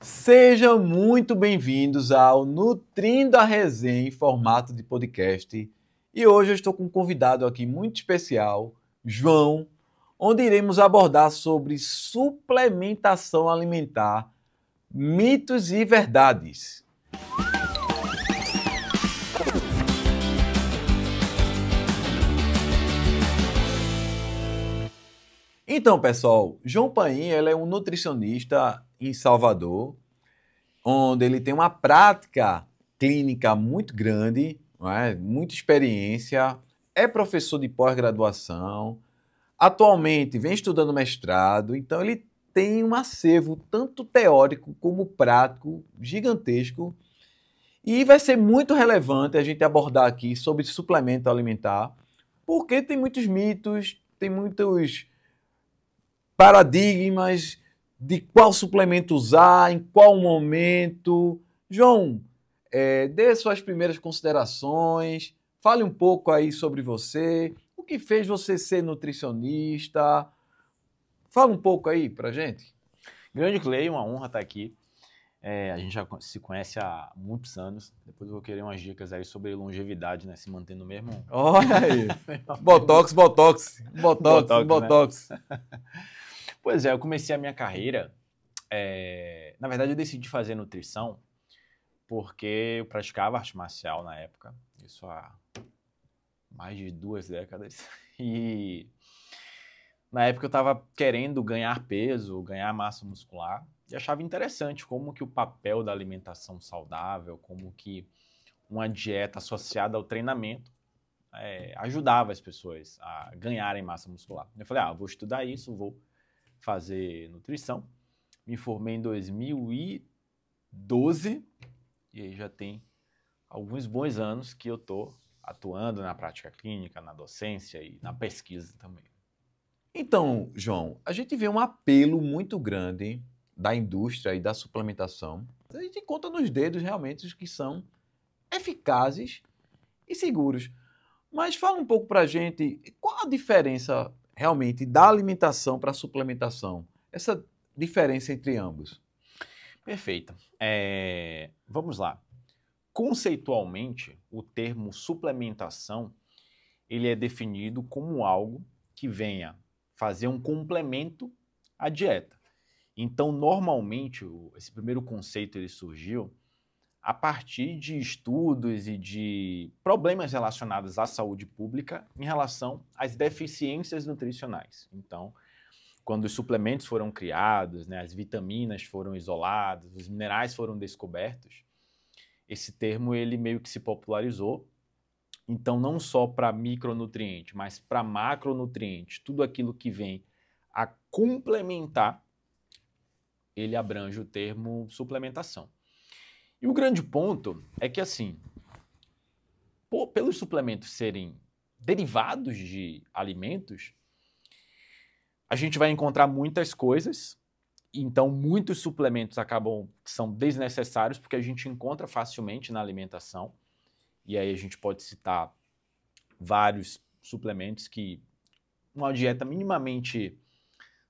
Sejam muito bem-vindos ao Nutrindo a Resenha em formato de podcast. E hoje eu estou com um convidado aqui muito especial, João, onde iremos abordar sobre suplementação alimentar, mitos e verdades. Então, pessoal, João Paim, ele é um nutricionista em Salvador, onde ele tem uma prática clínica muito grande, não é? Muita experiência, é professor de pós-graduação, atualmente vem estudando mestrado, então ele tem um acervo tanto teórico como prático gigantesco e vai ser muito relevante a gente abordar aqui sobre suplemento alimentar, porque tem muitos mitos, tem muitos paradigmas de qual suplemento usar, em qual momento. João, dê suas primeiras considerações, fale um pouco aí sobre você, o que fez você ser nutricionista. Fala um pouco aí pra gente. Grande Clay, uma honra estar aqui. A gente já se conhece há muitos anos. Depois eu vou querer umas dicas aí sobre longevidade, né? Se manter no mesmo. Olha aí. Botox, botox, botox, Botox, botox. né? Pois é, eu comecei a minha carreira. Na verdade, eu decidi fazer nutrição porque eu praticava arte marcial na época. Isso há mais de 2 décadas. E na época eu estava querendo ganhar peso, ganhar massa muscular. E achava interessante como que o papel da alimentação saudável, como que uma dieta associada ao treinamento ajudava as pessoas a ganharem massa muscular. Eu falei, vou estudar isso, vou fazer nutrição. Me formei em 2012 e aí já tem alguns bons anos que eu estou atuando na prática clínica, na docência e na pesquisa também. Então, João, a gente vê um apelo muito grande da indústria e da suplementação. A gente conta nos dedos realmente os que são eficazes e seguros. Mas fala um pouco para a gente qual a diferença realmente da alimentação para a suplementação? Essa diferença entre ambos. Perfeito. Vamos lá. Conceitualmente, o termo suplementação ele é definido como algo que venha fazer um complemento à dieta. Então, normalmente, esse primeiro conceito ele surgiu a partir de estudos e de problemas relacionados à saúde pública em relação às deficiências nutricionais. Então, quando os suplementos foram criados, né, as vitaminas foram isoladas, os minerais foram descobertos, esse termo ele meio que se popularizou. Então, não só para micronutriente, mas para macronutriente, tudo aquilo que vem a complementar, ele abrange o termo suplementação. E o grande ponto é que, assim, pelos suplementos serem derivados de alimentos, a gente vai encontrar muitas coisas, então muitos suplementos são desnecessários, porque a gente encontra facilmente na alimentação, e aí a gente pode citar vários suplementos que uma dieta minimamente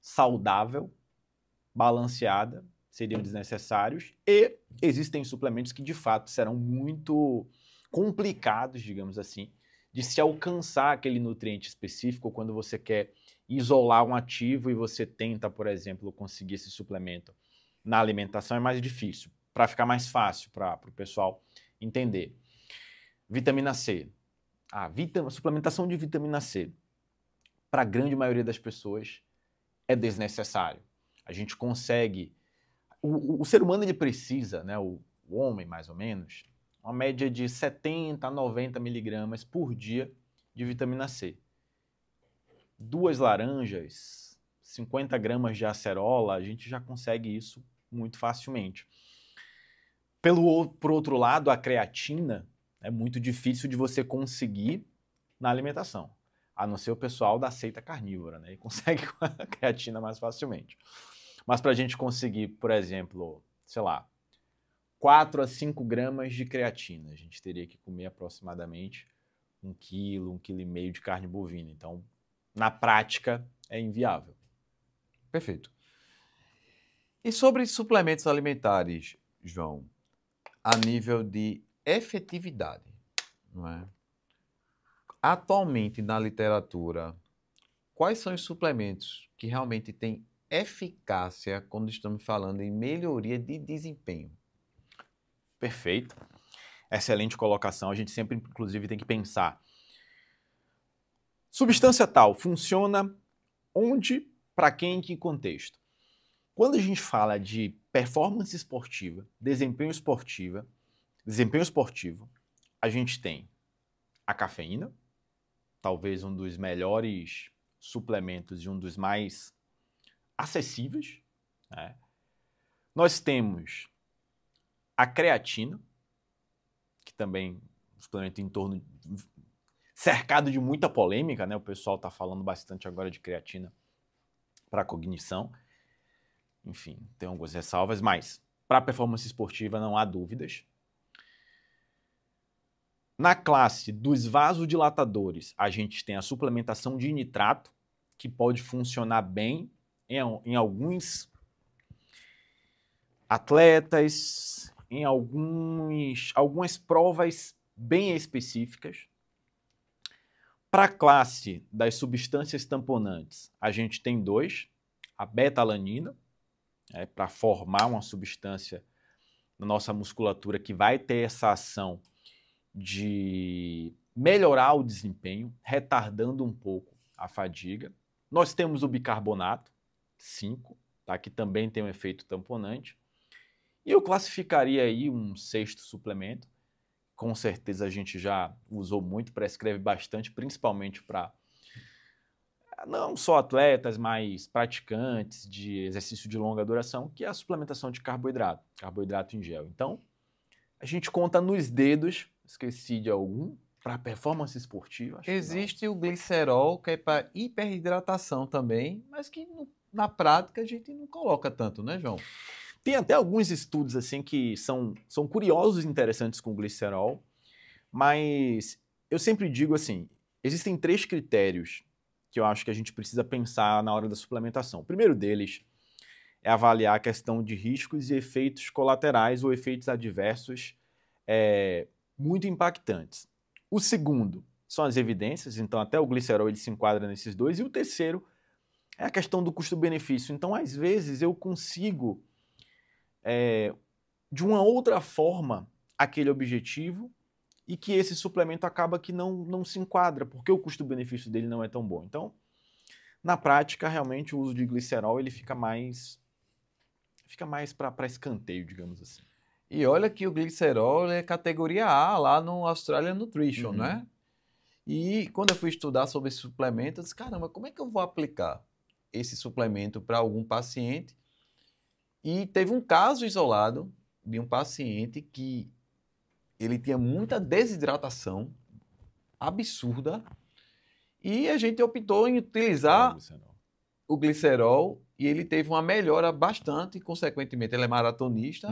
saudável, balanceada, seriam desnecessários, e existem suplementos que de fato serão muito complicados, digamos assim, de se alcançar aquele nutriente específico quando você quer isolar um ativo e você tenta, por exemplo, conseguir esse suplemento na alimentação, é mais difícil, para ficar mais fácil para o pessoal entender. Vitamina C. Suplementação de vitamina C, para a grande maioria das pessoas, é desnecessário. A gente consegue... O ser humano ele precisa, né, o homem mais ou menos, uma média de 70 a 90 miligramas por dia de vitamina C. 2 laranjas, 50 gramas de acerola, a gente já consegue isso muito facilmente. Por outro lado, a creatina é muito difícil de você conseguir na alimentação, a não ser o pessoal da seita carnívora, né? E consegue com a creatina mais facilmente. Mas para a gente conseguir, por exemplo, sei lá, 4 a 5 gramas de creatina, a gente teria que comer aproximadamente 1 quilo, 1,5 quilo de carne bovina. Então, na prática, é inviável. Perfeito. E sobre suplementos alimentares, João, a nível de efetividade, não é? Atualmente na literatura, quais são os suplementos que realmente têm eficácia quando estamos falando em melhoria de desempenho? Perfeito. Excelente colocação. A gente sempre, inclusive, tem que pensar. Substância tal funciona onde, para quem, em que contexto? Quando a gente fala de performance esportiva, desempenho esportivo, a gente tem a cafeína, talvez um dos melhores suplementos e um dos mais acessíveis, né? Nós temos a creatina, que também é um suplemento em torno cercado de muita polêmica, né? O pessoal está falando bastante agora de creatina para cognição. Enfim, tem algumas ressalvas, mas para performance esportiva não há dúvidas. Na classe dos vasodilatadores, a gente tem a suplementação de nitrato, que pode funcionar bem em alguns atletas, em algumas provas bem específicas. Para a classe das substâncias tamponantes, a gente tem dois, a beta-alanina, para formar uma substância na nossa musculatura que vai ter essa ação de melhorar o desempenho, retardando um pouco a fadiga. Nós temos o bicarbonato, 5, tá, que também tem um efeito tamponante. E eu classificaria aí um sexto suplemento, com certeza a gente já usou muito, prescreve bastante, principalmente para não só atletas, mas praticantes de exercício de longa duração, que é a suplementação de carboidrato em gel. Então, a gente conta nos dedos, esqueci de algum, para performance esportiva. Acho Existe o glicerol, que é para hiperidratação também, mas que na prática a gente não coloca tanto, né, João? Tem até alguns estudos assim que são curiosos e interessantes com o glicerol, mas eu sempre digo assim, existem 3 critérios que eu acho que a gente precisa pensar na hora da suplementação. O primeiro deles é avaliar a questão de riscos e efeitos colaterais ou efeitos adversos muito impactantes. O segundo são as evidências, então até o glicerol ele se enquadra nesses dois. E o terceiro é a questão do custo-benefício. Então, às vezes, eu consigo, de uma outra forma, aquele objetivo e que esse suplemento acaba que não se enquadra, porque o custo-benefício dele não é tão bom. Então, na prática, realmente, o uso de glicerol ele fica mais para escanteio, digamos assim. E olha que o glicerol é categoria A lá no Australian Nutrition, né? E quando eu fui estudar sobre esse suplemento, eu disse, caramba, como é que eu vou aplicar esse suplemento para algum paciente? E teve um caso isolado de um paciente que ele tinha muita desidratação absurda e a gente optou em utilizar o glicerol e ele teve uma melhora bastante, e, consequentemente ele é maratonista.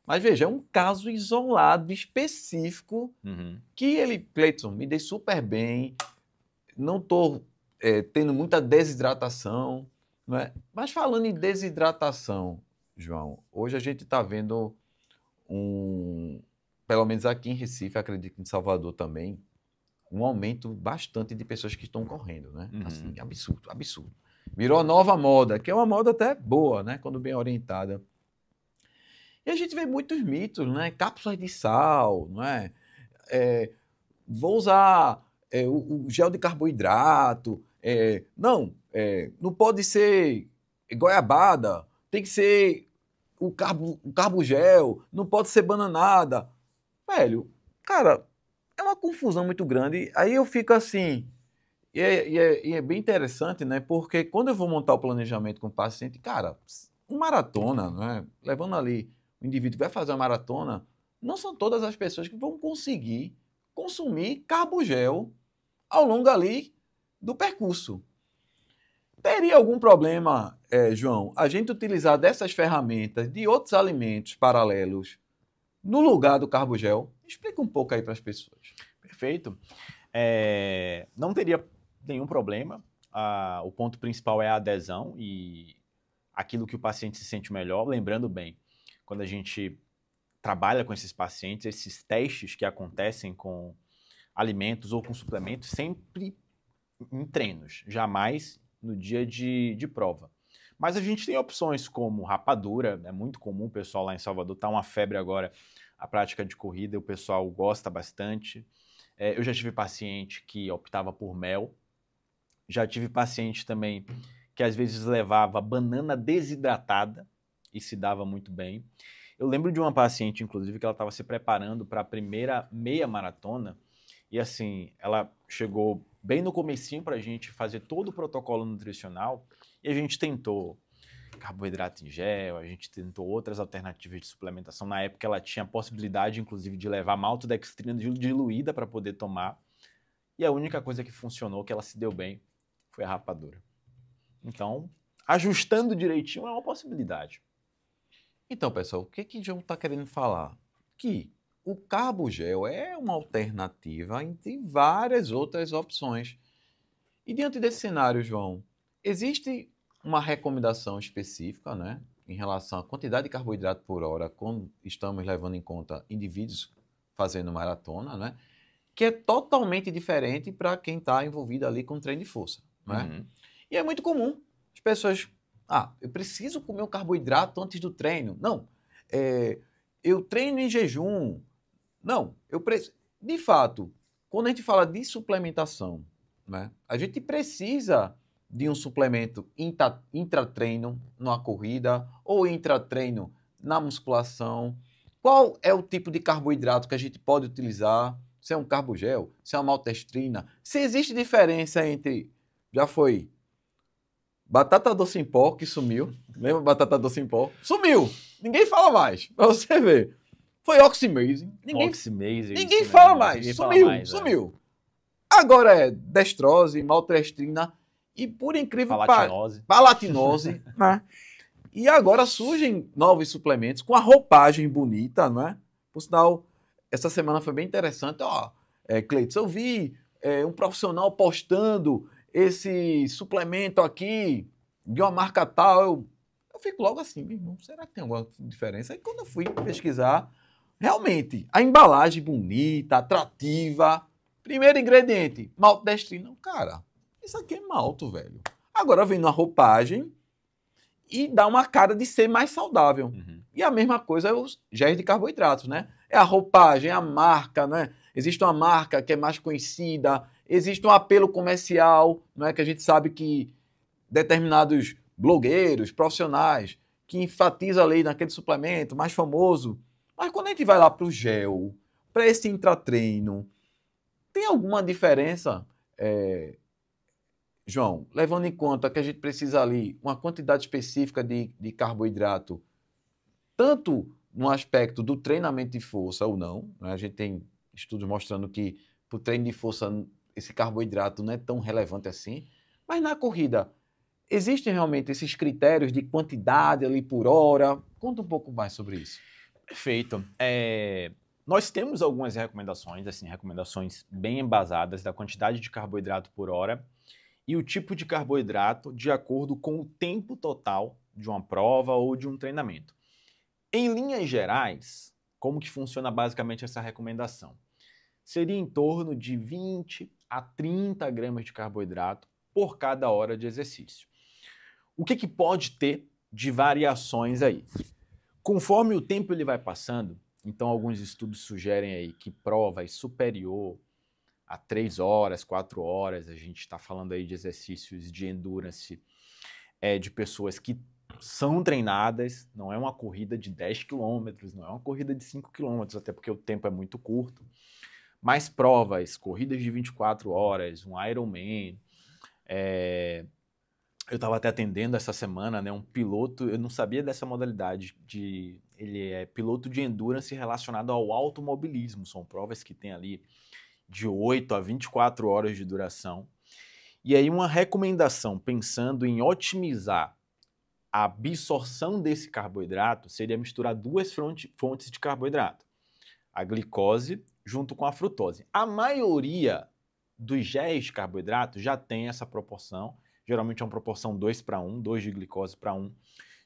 Mas veja, é um caso isolado, específico, que ele, Cleiton, me dei super bem, não estou tendo muita desidratação, não é? Mas falando em desidratação, João, hoje a gente está vendo pelo menos aqui em Recife, acredito que em Salvador também, um aumento bastante de pessoas que estão correndo, né? Assim, absurdo, absurdo. Virou nova moda, que é uma moda até boa, né? Quando bem orientada. E a gente vê muitos mitos, né? Cápsulas de sal, não é? Vou usar o gel de carboidrato. Não pode ser goiabada, tem que ser o carbogel, não pode ser bananada. Velho, cara, é uma confusão muito grande. Aí eu fico assim, e é bem interessante, né? Porque quando eu vou montar o planejamento com o paciente, cara, uma maratona, né? Levando ali o indivíduo que vai fazer uma maratona, não são todas as pessoas que vão conseguir consumir carbogel ao longo ali do percurso. Teria algum problema, João, a gente utilizar dessas ferramentas de outros alimentos paralelos no lugar do carbogel? Explica um pouco aí para as pessoas. Perfeito. Não teria nenhum problema. O ponto principal é a adesão e aquilo que o paciente se sente melhor. Lembrando bem, quando a gente trabalha com esses pacientes, esses testes que acontecem com alimentos ou com suplementos, sempre em treinos, jamais no dia de prova. Mas a gente tem opções como rapadura, é muito comum, o pessoal lá em Salvador, tá uma febre agora, a prática de corrida, o pessoal gosta bastante. Eu já tive paciente que optava por mel, já tive paciente também que às vezes levava banana desidratada e se dava muito bem. Eu lembro de uma paciente, inclusive, que ela estava se preparando para a primeira meia maratona e assim, ela chegou bem no comecinho para a gente fazer todo o protocolo nutricional e a gente tentou carboidrato em gel, a gente tentou outras alternativas de suplementação. Na época ela tinha a possibilidade, inclusive, de levar maltodextrina diluída para poder tomar. E a única coisa que funcionou, que ela se deu bem, foi a rapadura. Então, ajustando direitinho é uma possibilidade. Então, pessoal, o que o João está querendo falar? Que o carbogel é uma alternativa entre várias outras opções. E diante desse cenário, João, existe uma recomendação específica, né, em relação à quantidade de carboidrato por hora, quando estamos levando em conta indivíduos fazendo maratona, né, que é totalmente diferente para quem está envolvido ali com treino de força, né? Uhum. E é muito comum as pessoas, eu preciso comer um carboidrato antes do treino. Não, eu treino em jejum. Não, eu preciso. De fato, quando a gente fala de suplementação, né, a gente precisa de um suplemento intratreino numa corrida ou intratreino na musculação. Qual é o tipo de carboidrato que a gente pode utilizar? Se é um carbogel, se é uma maltestrina? Se existe diferença entre... Já foi batata doce em pó, que sumiu. Lembra batata doce em pó? Sumiu! Ninguém fala mais, pra você ver. Foi oximase. Ninguém fala mais. Sumiu. Agora é destrose, maltodextrina e, por incrível que pareça, palatinose. Né? E agora surgem novos suplementos com a roupagem bonita, não é? Por sinal, essa semana foi bem interessante. Cleiton, eu vi um profissional postando esse suplemento aqui de uma marca tal. Eu fico logo assim, meu irmão, será que tem alguma diferença? Aí quando eu fui pesquisar, realmente, a embalagem bonita, atrativa. Primeiro ingrediente, maltodextrina. Cara, isso aqui é malto, velho. Agora vem na roupagem e dá uma cara de ser mais saudável. Uhum. E a mesma coisa é os géis de carboidratos, né? É a roupagem, é a marca, né? Existe uma marca que é mais conhecida, existe um apelo comercial, não é? Que a gente sabe que determinados blogueiros, profissionais, que enfatizam ali naquele suplemento mais famoso. Mas quando a gente vai lá para o gel, para esse intratreino, tem alguma diferença, João, levando em conta que a gente precisa ali uma quantidade específica de carboidrato, tanto no aspecto do treinamento de força ou não, né? A gente tem estudos mostrando que para o treino de força esse carboidrato não é tão relevante assim, mas na corrida existem realmente esses critérios de quantidade ali por hora? Conta um pouco mais sobre isso. Perfeito. Nós temos algumas recomendações, assim, recomendações bem embasadas da quantidade de carboidrato por hora e o tipo de carboidrato de acordo com o tempo total de uma prova ou de um treinamento. Em linhas gerais, como que funciona basicamente essa recomendação? Seria em torno de 20 a 30 gramas de carboidrato por cada hora de exercício. O que pode ter de variações aí? Conforme o tempo ele vai passando, então alguns estudos sugerem aí que provas superior a 3 horas, 4 horas, a gente está falando aí de exercícios de endurance, de pessoas que são treinadas, não é uma corrida de 10 quilômetros, não é uma corrida de 5 quilômetros, até porque o tempo é muito curto, mas provas, corridas de 24 horas, um Ironman, eu estava até atendendo essa semana, né, um piloto, eu não sabia dessa modalidade, ele é piloto de endurance relacionado ao automobilismo, são provas que tem ali de 8 a 24 horas de duração. E aí uma recomendação, pensando em otimizar a absorção desse carboidrato, seria misturar duas fontes de carboidrato, a glicose junto com a frutose. A maioria dos géis de carboidrato já tem essa proporção, geralmente é uma proporção 2:1, 2 de glicose para 1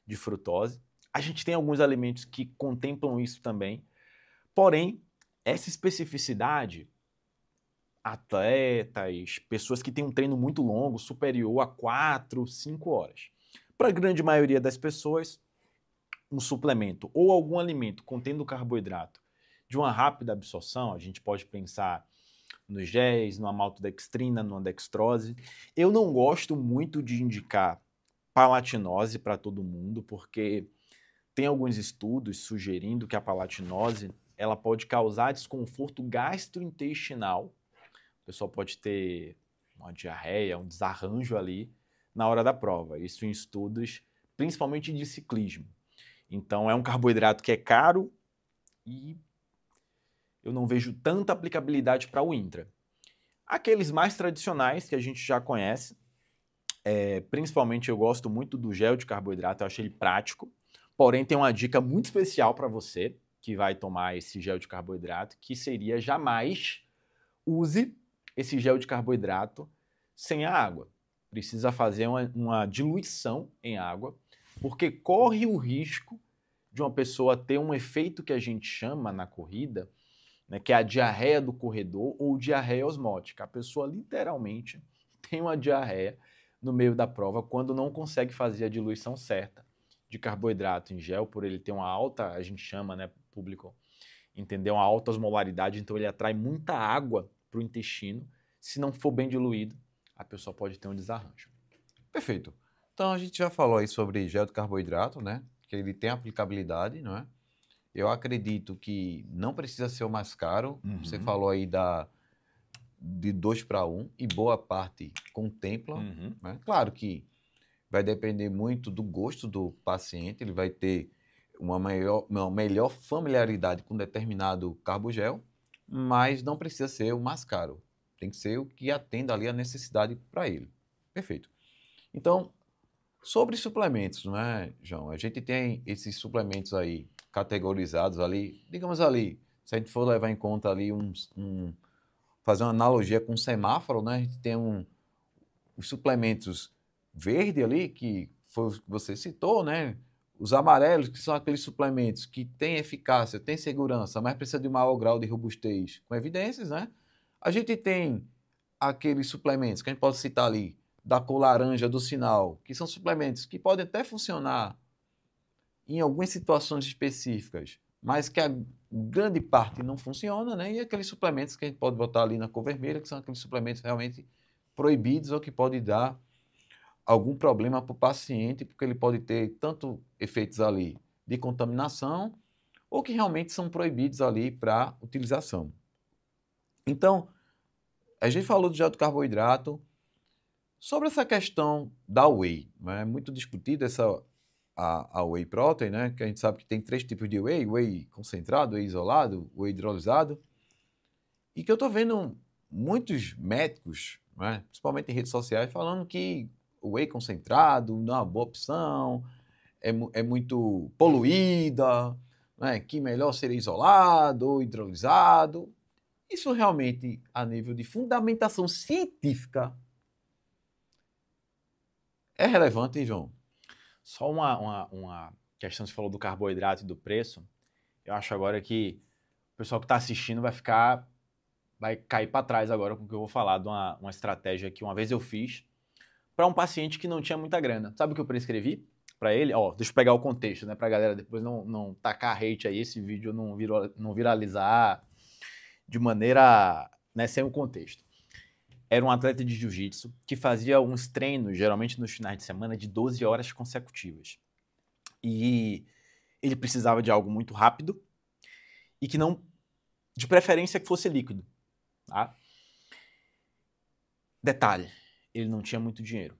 de frutose. A gente tem alguns alimentos que contemplam isso também, porém, essa especificidade, atletas, pessoas que têm um treino muito longo, superior a 4, 5 horas. Para a grande maioria das pessoas, um suplemento ou algum alimento contendo carboidrato de uma rápida absorção, a gente pode pensar nos géis, numa maltodextrina, numa dextrose. Eu não gosto muito de indicar palatinose para todo mundo, porque tem alguns estudos sugerindo que a palatinose ela pode causar desconforto gastrointestinal. A pessoa pode ter uma diarreia, um desarranjo ali na hora da prova. Isso em estudos, principalmente de ciclismo. Então é um carboidrato que é caro e eu não vejo tanta aplicabilidade para o intra. Aqueles mais tradicionais que a gente já conhece, principalmente eu gosto muito do gel de carboidrato, eu acho ele prático, porém tem uma dica muito especial para você que vai tomar esse gel de carboidrato, que seria jamais use esse gel de carboidrato sem a água. Precisa fazer uma diluição em água, porque corre o risco de uma pessoa ter um efeito que a gente chama na corrida, né, que é a diarreia do corredor ou diarreia osmótica. A pessoa literalmente tem uma diarreia no meio da prova quando não consegue fazer a diluição certa de carboidrato em gel, por ele ter uma alta, a gente chama, né, público, entender, uma alta osmolaridade, então ele atrai muita água para o intestino. Se não for bem diluído, a pessoa pode ter um desarranjo. Perfeito. Então a gente já falou aí sobre gel de carboidrato, né? Que ele tem aplicabilidade, não é? Eu acredito que não precisa ser o mais caro. Você falou aí de 2:1 e boa parte contempla. Né? Claro que vai depender muito do gosto do paciente, ele vai ter uma melhor familiaridade com determinado carbogel, mas não precisa ser o mais caro. Tem que ser o que atenda ali a necessidade para ele. Perfeito. Então, sobre suplementos, não é, João? A gente tem esses suplementos aí categorizados ali, digamos ali, se a gente for levar em conta ali fazer uma analogia com um semáforo, né? A gente tem os suplementos verde ali, que foi o que você citou, né? Os amarelos, que são aqueles suplementos que têm eficácia, têm segurança, mas precisa de um maior grau de robustez, com evidências, né? A gente tem aqueles suplementos que a gente pode citar ali, da cor laranja do sinal, que são suplementos que podem até funcionar em algumas situações específicas, mas que a grande parte não funciona, né? E aqueles suplementos que a gente pode botar ali na cor vermelha, que são aqueles suplementos realmente proibidos ou que pode dar algum problema para o paciente, porque ele pode ter tanto efeitos ali de contaminação ou que realmente são proibidos ali para utilização. Então, a gente falou do gel de carboidrato. Sobre essa questão da whey, né? É muito discutida a whey protein, né? Que a gente sabe que tem 3 tipos de whey: whey concentrado, whey isolado, whey hidrolisado. E que eu estou vendo muitos médicos, né? Principalmente em redes sociais, falando que o whey concentrado não é uma boa opção, é muito poluída, né? Que melhor seria isolado ou hidrolisado. Isso realmente, a nível de fundamentação científica, é relevante, João? Só uma questão, você falou do carboidrato e do preço. Eu acho agora que o pessoal que está assistindo vai cair para trás agora com o que eu vou falar de uma estratégia que uma vez eu fiz para um paciente que não tinha muita grana. Sabe o que eu prescrevi para ele? Ó, deixa eu pegar o contexto, né, para a galera depois não tacar hate aí, esse vídeo não viralizar de maneira, né, sem o contexto. Era um atleta de jiu-jitsu que fazia uns treinos, geralmente nos finais de semana, de 12 horas consecutivas. E ele precisava de algo muito rápido e que não, de preferência, que fosse líquido. Tá? Detalhe, ele não tinha muito dinheiro,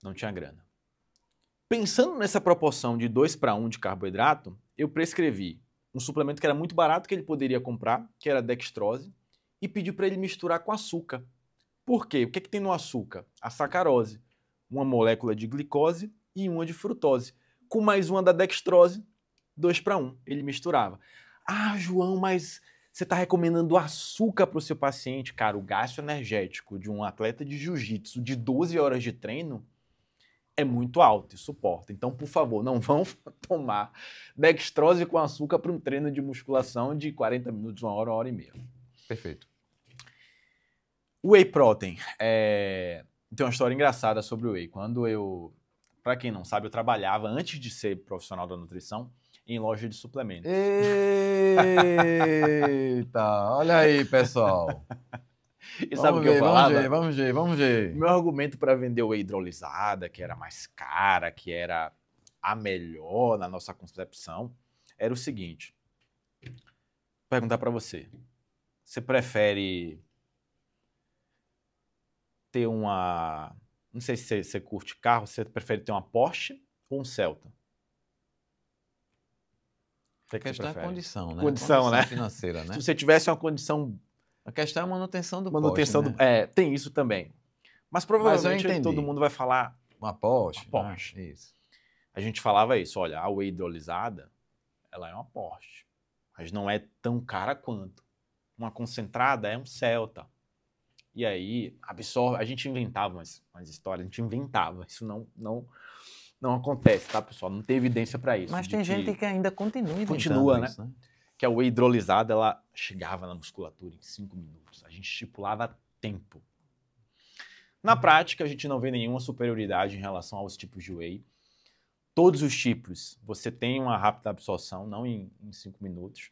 não tinha grana. Pensando nessa proporção de 2:1 de carboidrato, eu prescrevi um suplemento que era muito barato que ele poderia comprar, que era a dextrose, e pedi para ele misturar com açúcar. Por quê? O que tem no açúcar? A sacarose, uma molécula de glicose e uma de frutose. Com mais uma da dextrose, 2:1. Ele misturava. Ah, João, mas você está recomendando açúcar para o seu paciente? Cara, o gasto energético de um atleta de jiu-jitsu de 12 horas de treino é muito alto e suporta. Então, por favor, não vão tomar dextrose com açúcar para um treino de musculação de 40 minutos, 1 hora e meia. Perfeito. Whey protein. Tem uma história engraçada sobre o whey. Para quem não sabe, eu trabalhava, antes de ser profissional da nutrição, em loja de suplementos. Eita, olha aí, pessoal. E sabe o que eu falava? Vamos ver. Meu argumento para vender whey hidrolisada, que era mais cara, que era a melhor na nossa concepção, era o seguinte. Vou perguntar para você. Você prefere ter uma... Não sei se você curte carro, você prefere ter uma Porsche ou um Celta? A questão é condição, né? Condição, né? Financeira, né? Se você tivesse uma condição... A questão é a manutenção do Porsche, né? Tem isso também. Mas provavelmente todo mundo vai falar... Uma Porsche. Uma Porsche. Isso. A gente falava isso, olha, a whey hidrolisada, ela é uma Porsche, mas não é tão cara quanto. Uma concentrada é um Celta. E aí, absorve... A gente inventava umas histórias, a gente inventava. Isso não acontece, tá, pessoal? Não tem evidência para isso. Mas tem gente que ainda continua isso, né? Que a whey hidrolisada, ela chegava na musculatura em 5 minutos. A gente estipulava tempo. Na prática, a gente não vê nenhuma superioridade em relação aos tipos de whey. Todos os tipos, você tem uma rápida absorção, não em 5 minutos.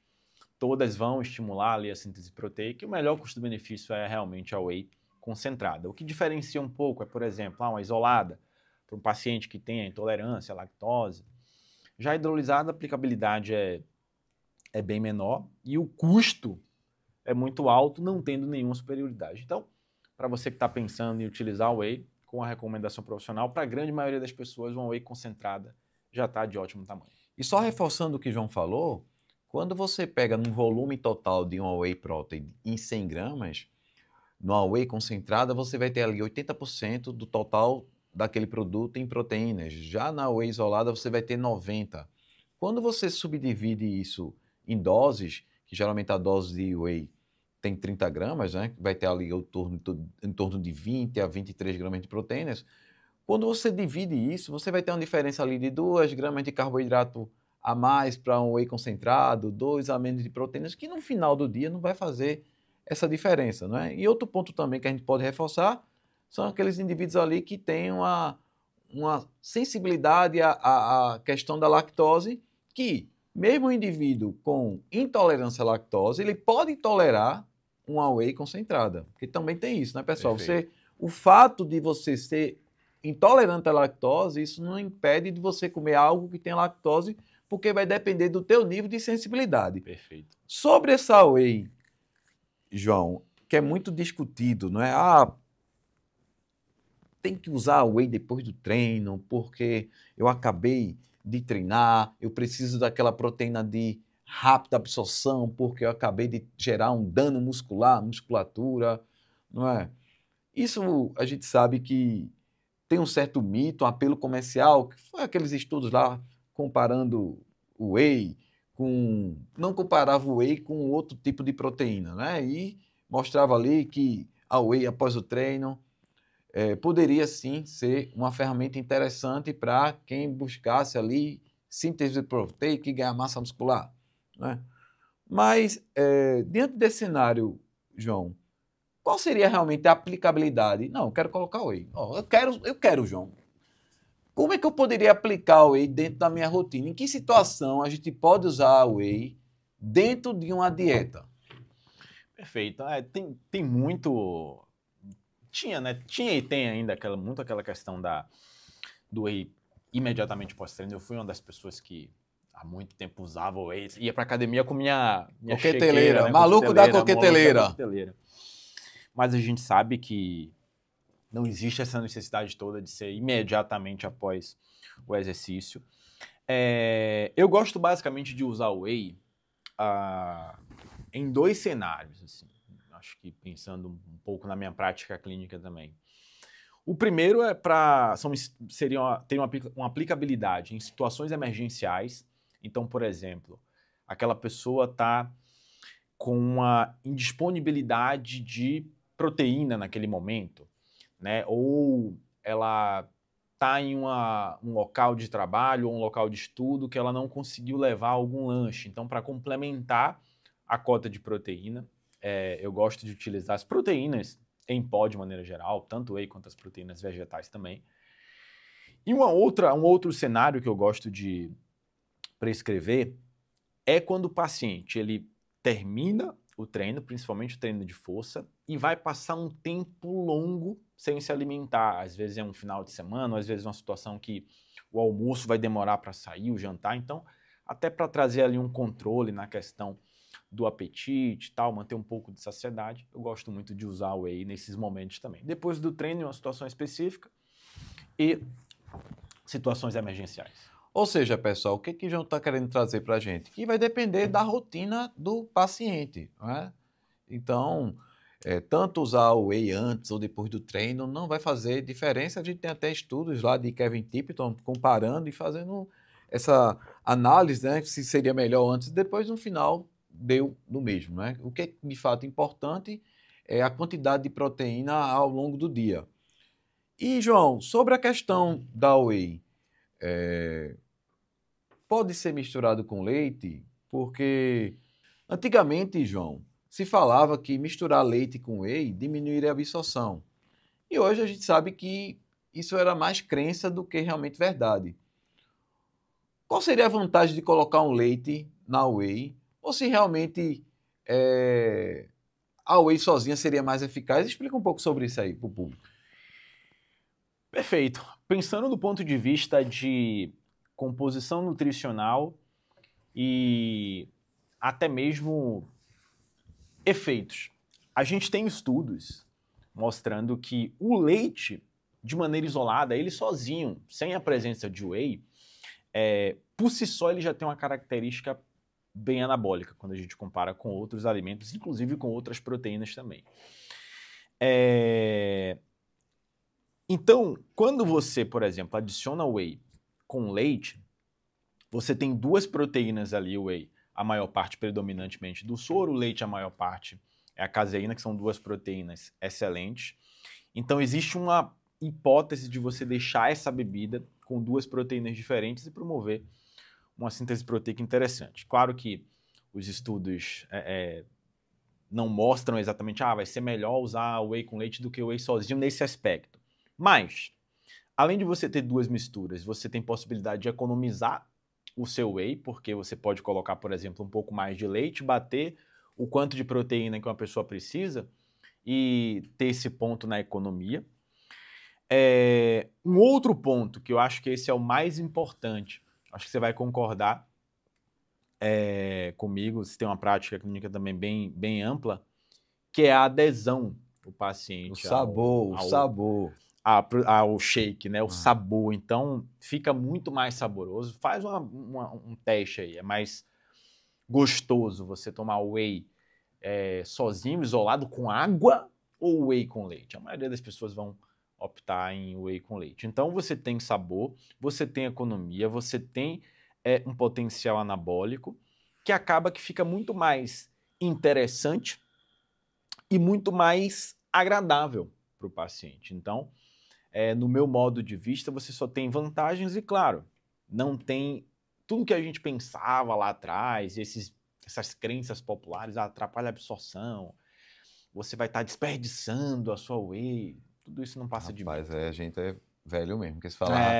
Todas vão estimular ali a síntese proteica. E o melhor custo-benefício é realmente a whey concentrada. O que diferencia um pouco é, por exemplo, uma isolada para um paciente que tenha intolerância à lactose. Já a hidrolisada, a aplicabilidade é bem menor e o custo é muito alto, não tendo nenhuma superioridade. Então, para você que está pensando em utilizar o whey, com a recomendação profissional, para a grande maioria das pessoas, uma whey concentrada já está de ótimo tamanho. E só reforçando o que o João falou, quando você pega num volume total de uma whey protein em 100 gramas, numa whey concentrada, você vai ter ali 80% do total daquele produto em proteínas. Já na whey isolada, você vai ter 90%. Quando você subdivide isso em doses, que geralmente a dose de whey tem 30 gramas, né? Vai ter ali em torno de 20 a 23 gramas de proteínas. Quando você divide isso, você vai ter uma diferença ali de 2 gramas de carboidrato a mais para um whey concentrado, 2 a menos de proteínas, que no final do dia não vai fazer essa diferença, não é? E outro ponto também que a gente pode reforçar são aqueles indivíduos ali que têm uma sensibilidade à questão da lactose, que mesmo o indivíduo com intolerância à lactose, ele pode tolerar uma whey concentrada, porque também tem isso, né, pessoal? O fato de você ser intolerante à lactose, isso não impede de você comer algo que tem lactose, porque vai depender do teu nível de sensibilidade. Perfeito. Sobre essa whey, João, que é muito discutido, não é? Tem que usar a whey depois do treino, porque eu acabei de treinar, eu preciso daquela proteína de rápida absorção, porque eu acabei de gerar um dano muscular, musculatura, não é? Isso a gente sabe que tem um certo mito, um apelo comercial, que foi aqueles estudos lá comparando o whey com... Não comparava o whey com outro tipo de proteína, né? E mostrava ali que a whey após o treino poderia sim ser uma ferramenta interessante para quem buscasse ali síntese proteica e ganhar massa muscular, né? Mas, diante desse cenário, João, qual seria realmente a aplicabilidade? Não, eu quero colocar o whey. Eu quero, João. Como é que eu poderia aplicar o whey dentro da minha rotina? Em que situação a gente pode usar o whey dentro de uma dieta? Perfeito. Tem muito... Tinha, né? Tinha e tem ainda muito aquela questão do whey imediatamente pós-treino. Eu fui uma das pessoas que há muito tempo usava o whey. Ia pra academia com minha coqueteleira, né? Maluco da coqueteleira. Mas a gente sabe que não existe essa necessidade toda de ser imediatamente após o exercício. Eu gosto basicamente de usar o whey em 2 cenários, assim. Acho que pensando um pouco na minha prática clínica também. O primeiro tem uma aplicabilidade em situações emergenciais. Então, por exemplo, aquela pessoa está com uma indisponibilidade de proteína naquele momento, né? Ou ela está em um local de trabalho ou um local de estudo que ela não conseguiu levar algum lanche. Então, para complementar a cota de proteína, eu gosto de utilizar as proteínas em pó de maneira geral, tanto whey quanto as proteínas vegetais também. E um outro cenário que eu gosto de prescrever é quando o paciente ele termina o treino, principalmente o treino de força, e vai passar um tempo longo sem se alimentar. Às vezes é um final de semana, ou às vezes é uma situação que o almoço vai demorar para sair, o jantar. Então, até para trazer ali um controle na questão do apetite e tal, manter um pouco de saciedade, eu gosto muito de usar o whey nesses momentos também. Depois do treino, em uma situação específica e situações emergenciais. Ou seja, pessoal, o que João está querendo trazer para a gente? Que vai depender da rotina do paciente, não é? Então, tanto usar o whey antes ou depois do treino não vai fazer diferença. A gente tem até estudos lá de Kevin Tipton comparando e fazendo essa análise, né? Se seria melhor antes e depois, no final, deu no mesmo, né? O que é de fato importante é a quantidade de proteína ao longo do dia. E, João, sobre a questão da whey, pode ser misturado com leite? Porque antigamente, João, se falava que misturar leite com whey diminuiria a absorção. E hoje a gente sabe que isso era mais crença do que realmente verdade. Qual seria a vantagem de colocar um leite na whey? Ou se realmente a whey sozinha seria mais eficaz? Explica um pouco sobre isso aí para o público. Perfeito. Pensando do ponto de vista de composição nutricional e até mesmo efeitos. A gente tem estudos mostrando que o leite, de maneira isolada, ele sozinho, sem a presença de whey, por si só ele já tem uma característica bem anabólica quando a gente compara com outros alimentos, inclusive com outras proteínas também. Então, quando você, por exemplo, adiciona whey com leite, você tem duas proteínas ali, o whey, a maior parte predominantemente do soro, o leite a maior parte é a caseína, que são duas proteínas excelentes. Então existe uma hipótese de você deixar essa bebida com duas proteínas diferentes e promover uma síntese proteica interessante. Claro que os estudos não mostram exatamente, vai ser melhor usar o whey com leite do que o whey sozinho nesse aspecto. Mas, além de você ter duas misturas, você tem possibilidade de economizar o seu whey, porque você pode colocar, por exemplo, um pouco mais de leite, bater o quanto de proteína que uma pessoa precisa e ter esse ponto na economia. Um outro ponto, que eu acho que esse é o mais importante, acho que você vai concordar comigo, você tem uma prática clínica também bem ampla, que é a adesão do paciente o sabor. Ao shake, né? O sabor. Então, fica muito mais saboroso. Faz um teste aí. É mais gostoso você tomar whey sozinho, isolado, com água ou whey com leite? A maioria das pessoas vão optar em whey com leite. Então, você tem sabor, você tem economia, você tem um potencial anabólico que acaba que fica muito mais interessante e muito mais agradável para o paciente. Então, no meu modo de vista, você só tem vantagens e, claro, não tem tudo que a gente pensava lá atrás, essas crenças populares, atrapalha a absorção, você vai estar desperdiçando a sua whey, tudo isso não passa de mim. Rapaz, a gente é velho mesmo, porque se falar...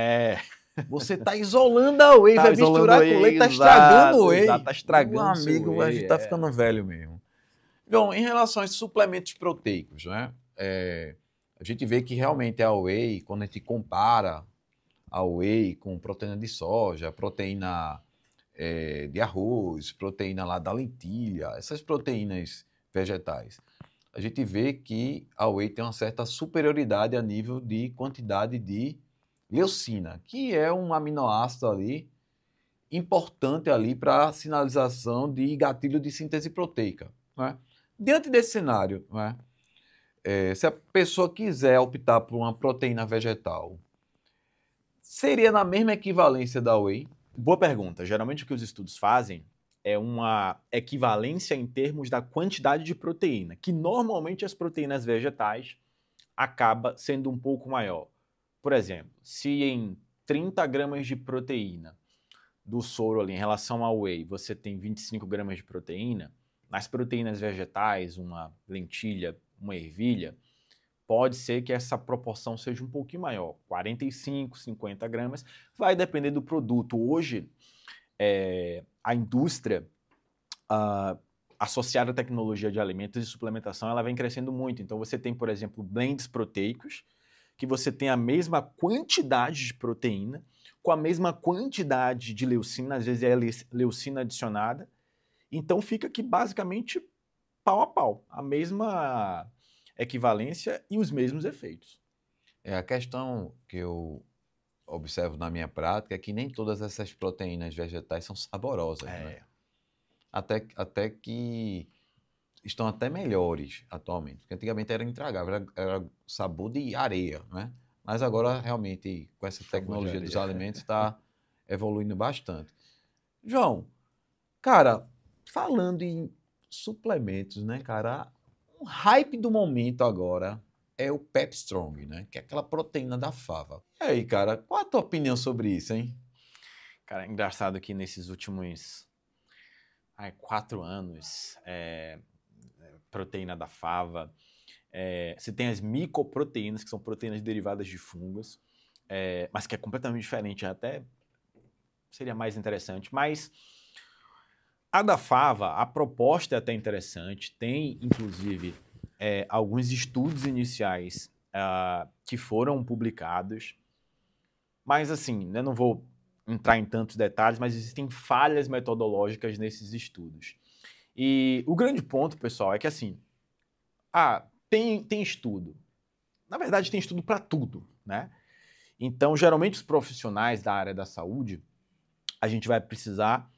Você tá isolando a whey, vai misturar com leite, tá estragando o whey. Tá estragando o amigo, a gente tá ficando velho mesmo. Bom, em relação aos suplementos proteicos, né? A gente vê que realmente a whey, quando a gente compara a whey com proteína de soja, proteína de arroz, proteína lá da lentilha, essas proteínas vegetais, a gente vê que a whey tem uma certa superioridade a nível de quantidade de leucina, que é um aminoácido ali importante ali para a sinalização de gatilho de síntese proteica, né? Diante desse cenário, né? Se a pessoa quiser optar por uma proteína vegetal, seria na mesma equivalência da whey? Boa pergunta. Geralmente o que os estudos fazem é uma equivalência em termos da quantidade de proteína, que normalmente as proteínas vegetais acaba sendo um pouco maior. por exemplo, se em 30 gramas de proteína do soro ali em relação ao whey, você tem 25 gramas de proteína, nas proteínas vegetais, uma lentilha, uma ervilha, pode ser que essa proporção seja um pouquinho maior, 45, 50 gramas, vai depender do produto. Hoje, a indústria associada à tecnologia de alimentos e suplementação, ela vem crescendo muito. Então você tem, por exemplo, blends proteicos, que você tem a mesma quantidade de proteína, com a mesma quantidade de leucina, às vezes é leucina adicionada. Então fica aqui basicamente pau a pau, a mesma equivalência e os mesmos efeitos. A questão que eu observo na minha prática é que nem todas essas proteínas vegetais são saborosas, né? Até que estão até melhores atualmente, porque antigamente era intragável, era sabor de areia, né? Mas agora realmente com essa tecnologia dos alimentos está evoluindo bastante. João, cara, falando em suplementos, né, cara, o hype do momento agora é o Pep Strong, né? Que é aquela proteína da fava. E aí, cara, qual a tua opinião sobre isso, hein? Cara, engraçado que nesses últimos 4 anos, proteína da fava, você tem as micoproteínas, que são proteínas derivadas de fungos, mas que é completamente diferente, até seria mais interessante, mas a da fava, a proposta é até interessante, tem inclusive alguns estudos iniciais que foram publicados, mas assim, eu não vou entrar em tantos detalhes, mas existem falhas metodológicas nesses estudos. E o grande ponto, pessoal, é que assim, tem estudo. Na verdade, tem estudo para tudo, né? Então, geralmente os profissionais da área da saúde, a gente vai precisar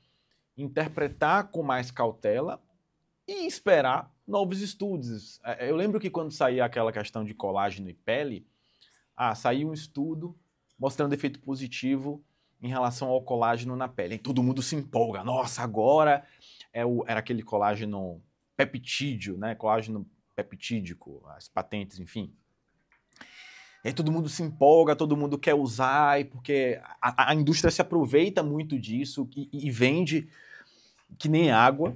interpretar com mais cautela e esperar novos estudos. Eu lembro que quando saía aquela questão de colágeno e pele, saiu um estudo mostrando efeito positivo em relação ao colágeno na pele. E todo mundo se empolga. Nossa, agora era aquele colágeno peptídeo, né? Colágeno peptídico, as patentes, enfim. E aí todo mundo se empolga, todo mundo quer usar, porque a indústria se aproveita muito disso e vende que nem água.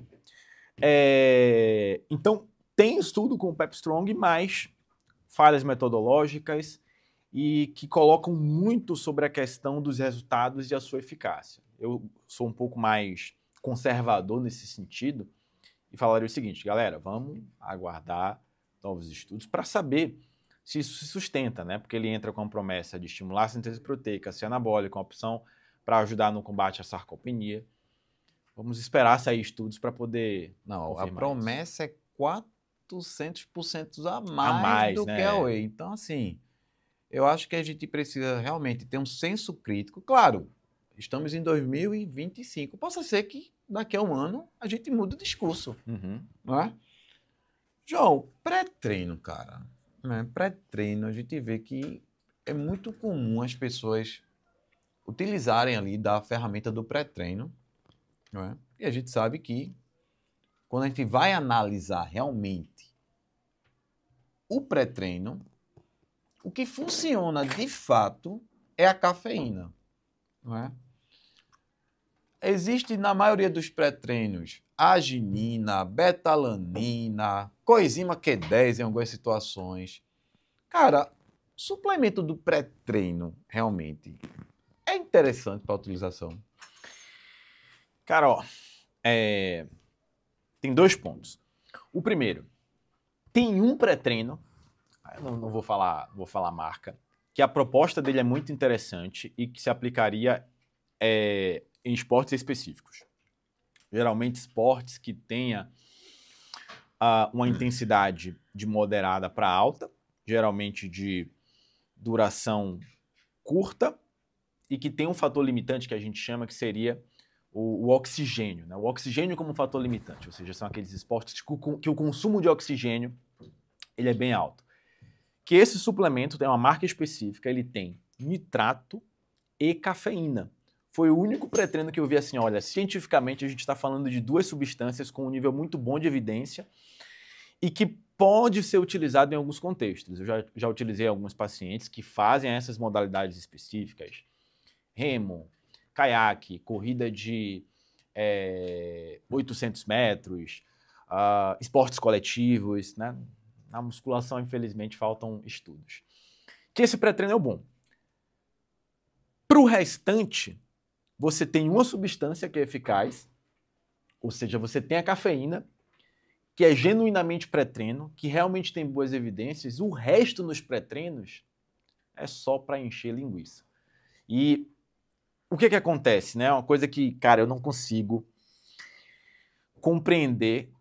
Então, tem estudo com o Pep Strong, mas falhas metodológicas e que colocam muito sobre a questão dos resultados e a sua eficácia. Eu sou um pouco mais conservador nesse sentido e falaria o seguinte, galera, vamos aguardar novos estudos para saber se isso se sustenta, né? Porque ele entra com a promessa de estimular a síntese proteica, ser anabólico, uma opção para ajudar no combate à sarcopenia. Vamos esperar sair estudos para poder Não, a confirmar promessa isso. É 400% a mais do né? que a whey. Então, assim, eu acho que a gente precisa realmente ter um senso crítico. Claro, estamos em 2025. Possa ser que daqui a um ano a gente mude o discurso, não é? João, pré-treino, cara. Né? Pré-treino, a gente vê que é muito comum as pessoas utilizarem ali da ferramenta do pré-treino, não é? E a gente sabe que quando a gente vai analisar realmente o pré-treino, o que funciona de fato é a cafeína, não é? Existe na maioria dos pré-treinos arginina, betalanina, coenzima Q10 em algumas situações. Cara, suplemento do pré-treino realmente é interessante para a utilização? Cara, ó, tem 2 pontos. O primeiro, tem um pré-treino, eu não vou falar marca, que a proposta dele é muito interessante e que se aplicaria em esportes específicos. Geralmente esportes que tenha uma intensidade de moderada para alta, geralmente de duração curta, e que tem um fator limitante que a gente chama que seria o oxigênio. Né? O oxigênio como fator limitante, ou seja, são aqueles esportes que o consumo de oxigênio ele é bem alto. Que esse suplemento tem uma marca específica, ele tem nitrato e cafeína. Foi o único pré-treino que eu vi assim, olha, cientificamente a gente está falando de 2 substâncias com um nível muito bom de evidência e que pode ser utilizado em alguns contextos. Eu já utilizei alguns pacientes que fazem essas modalidades específicas. Remo, caiaque, corrida de 800 metros, esportes coletivos, né? Na musculação, infelizmente, faltam estudos. Que esse pré-treino é bom. Para o restante, você tem uma substância que é eficaz, ou seja, você tem a cafeína, que é genuinamente pré-treino, que realmente tem boas evidências. O resto nos pré-treinos é só para encher linguiça. E o que acontece, né? Uma coisa que, cara, eu não consigo compreender,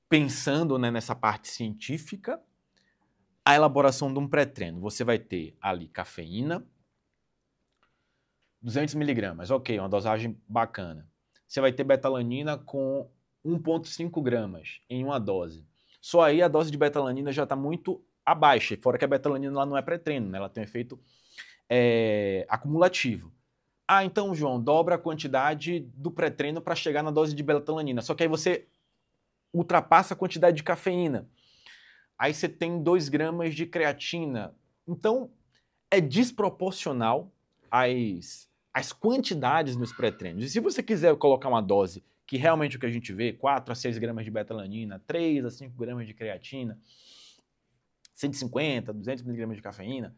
pensando, né, nessa parte científica, a elaboração de um pré-treino. Você vai ter ali cafeína, 200 miligramas, ok, uma dosagem bacana. Você vai ter betalanina com 1,5 gramas em uma dose. Só aí a dose de betalanina já está muito abaixo, fora que a betalanina lá não é pré-treino, né? Ela tem um efeito acumulativo. Então, João, dobra a quantidade do pré-treino para chegar na dose de betalanina. Só que aí você ultrapassa a quantidade de cafeína. Aí você tem 2 gramas de creatina. Então, é desproporcional as quantidades nos pré-treinos. E se você quiser colocar uma dose que realmente o que a gente vê, 4 a 6 gramas de betalanina, 3 a 5 gramas de creatina, 150, 200 miligramas de cafeína,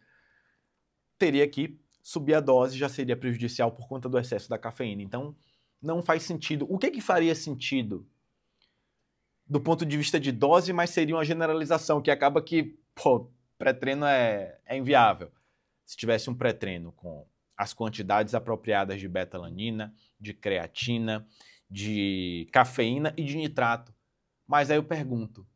teria que subir a dose, já seria prejudicial por conta do excesso da cafeína. Então, não faz sentido. O que faria sentido do ponto de vista de dose, mas seria uma generalização, que acaba que, pré-treino é inviável. Se tivesse um pré-treino com as quantidades apropriadas de betalanina, de creatina, de cafeína e de nitrato. Mas aí eu pergunto,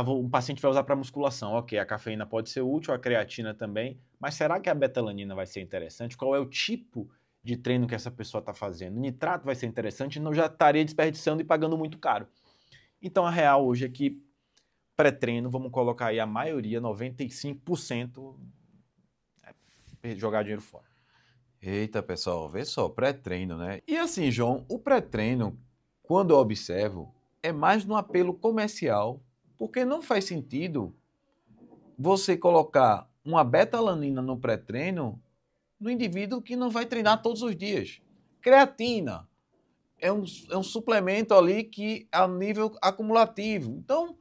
um paciente vai usar para musculação, ok, a cafeína pode ser útil, a creatina também, mas será que a betalanina vai ser interessante? Qual é o tipo de treino que essa pessoa está fazendo? O nitrato vai ser interessante? Não, já estaria desperdiçando e pagando muito caro. Então a real hoje é que pré-treino, vamos colocar aí a maioria, 95%, jogar dinheiro fora. Eita, pessoal, vê só, pré-treino, né? E assim, João, o pré-treino, quando eu observo, é mais no apelo comercial, porque não faz sentido você colocar uma betalanina no pré-treino no indivíduo que não vai treinar todos os dias. Creatina é um suplemento ali que é a nível acumulativo. Então,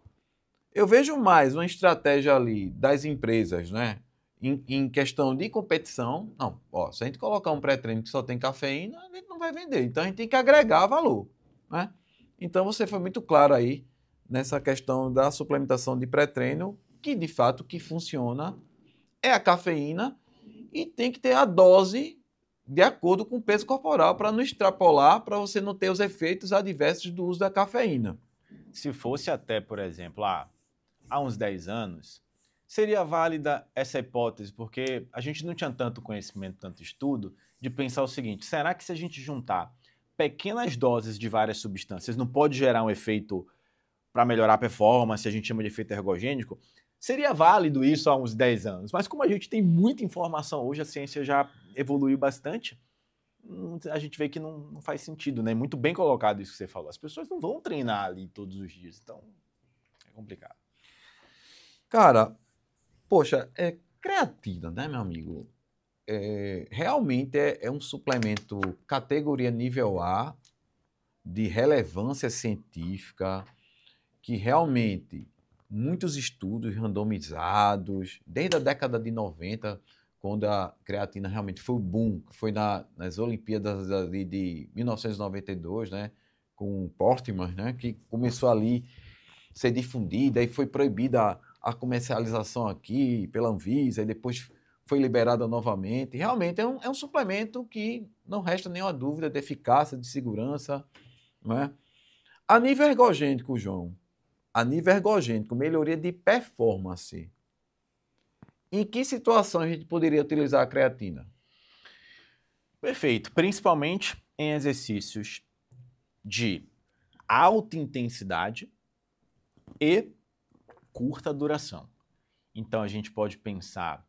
eu vejo mais uma estratégia ali das empresas, né? Em questão de competição, não, se a gente colocar um pré-treino que só tem cafeína, a gente não vai vender. Então a gente tem que agregar valor, né? Então você foi muito claro aí nessa questão da suplementação de pré-treino, que de fato o que funciona é a cafeína e tem que ter a dose de acordo com o peso corporal para não extrapolar, para você não ter os efeitos adversos do uso da cafeína. Se fosse até, por exemplo, há uns 10 anos, seria válida essa hipótese, porque a gente não tinha tanto conhecimento, tanto estudo, de pensar o seguinte, será que se a gente juntar pequenas doses de várias substâncias não pode gerar um efeito para melhorar a performance, a gente chama de efeito ergogênico? Seria válido isso há uns 10 anos, mas como a gente tem muita informação hoje, a ciência já evoluiu bastante, a gente vê que não faz sentido, né? Muito bem colocado isso que você falou. As pessoas não vão treinar ali todos os dias, então é complicado. Cara, poxa, creatina, né, meu amigo? Realmente é um suplemento categoria nível A, de relevância científica, que realmente muitos estudos randomizados, desde a década de 90, quando a creatina realmente foi o boom, que foi nas Olimpíadas ali de 1992, né, com Portman, né, que começou ali a ser difundida e foi proibida a comercialização aqui pela Anvisa e depois foi liberada novamente. Realmente é um suplemento que não resta nenhuma dúvida de eficácia, de segurança, não é? A nível ergogênico, João, a nível ergogênico, melhoria de performance, em que situação a gente poderia utilizar a creatina? Perfeito, principalmente em exercícios de alta intensidade e curta duração. Então a gente pode pensar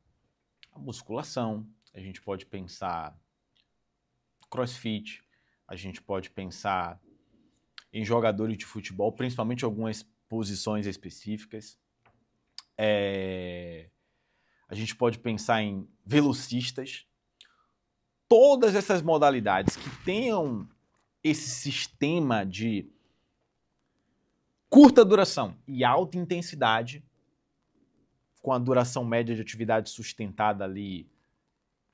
a musculação, a gente pode pensar crossfit, a gente pode pensar em jogadores de futebol, principalmente algumas posições específicas. A gente pode pensar em velocistas. Todas essas modalidades que tenham esse sistema de curta duração e alta intensidade, com a duração média de atividade sustentada ali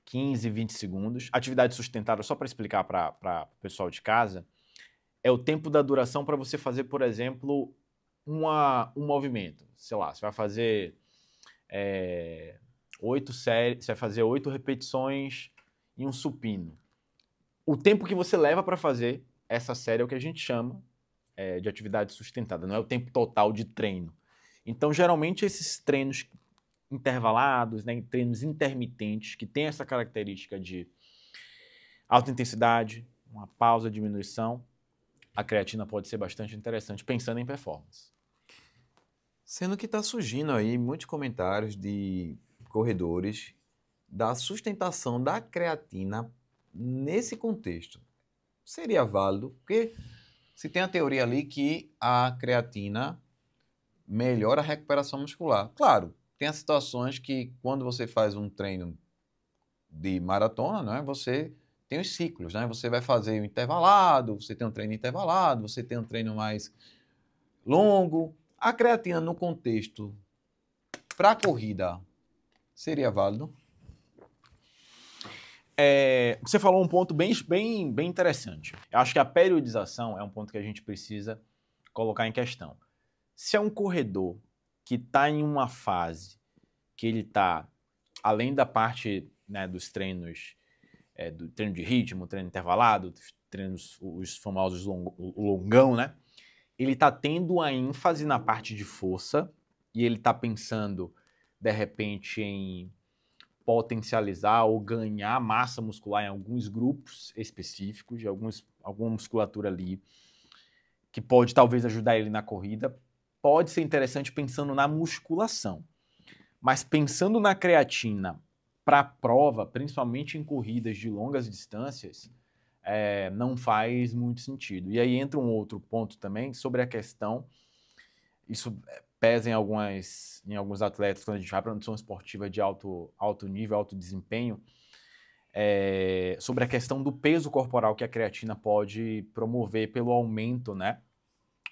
15, 20 segundos. Atividade sustentada, só para explicar para o pessoal de casa, é o tempo da duração para você fazer, por exemplo, um movimento. Sei lá, você vai fazer 8 séries, você vai fazer 8 repetições em um supino. O tempo que você leva para fazer essa série é o que a gente chama de atividade sustentada, não é o tempo total de treino. Então, geralmente, esses treinos intervalados, né, treinos intermitentes, que tem essa característica de alta intensidade, uma pausa, diminuição, a creatina pode ser bastante interessante, pensando em performance. Sendo que está surgindo aí muitos comentários de corredores da sustentação da creatina nesse contexto. Seria válido, porque se tem a teoria ali que a creatina melhora a recuperação muscular. Claro, tem situações que quando você faz um treino de maratona, né, você tem os ciclos, né? Você vai fazer o intervalado, você tem um treino intervalado, você tem um treino mais longo. A creatina no contexto para a corrida seria válido? Você falou um ponto bem interessante. Eu acho que a periodização é um ponto que a gente precisa colocar em questão. Se é um corredor que está em uma fase que ele está, além da parte, né, dos treinos, do treino de ritmo, treino intervalado, treinos, os famosos longão, né? Ele está tendo a ênfase na parte de força e ele está pensando, de repente, em potencializar ou ganhar massa muscular em alguns grupos específicos, de alguma musculatura ali, que pode talvez ajudar ele na corrida. Pode ser interessante pensando na musculação. Mas pensando na creatina para a prova, principalmente em corridas de longas distâncias, não faz muito sentido. E aí entra um outro ponto também sobre a questão, isso pesa em alguns atletas, quando a gente vai para a nutrição esportiva de alto nível, alto desempenho, sobre a questão do peso corporal que a creatina pode promover pelo aumento, né,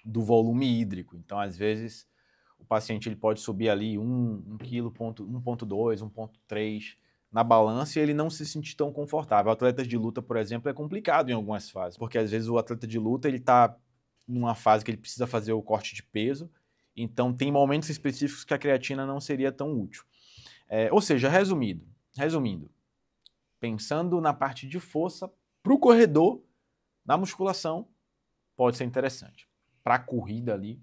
do volume hídrico. Então, às vezes, o paciente ele pode subir ali 1 kg, 1,2, 1,3 na balança e ele não se sentir tão confortável. Atletas de luta, por exemplo, é complicado em algumas fases, porque às vezes o atleta de luta ele está numa fase que ele precisa fazer o corte de peso, então tem momentos específicos que a creatina não seria tão útil. Ou seja, resumindo, pensando na parte de força, para o corredor, na musculação, pode ser interessante. Para a corrida ali.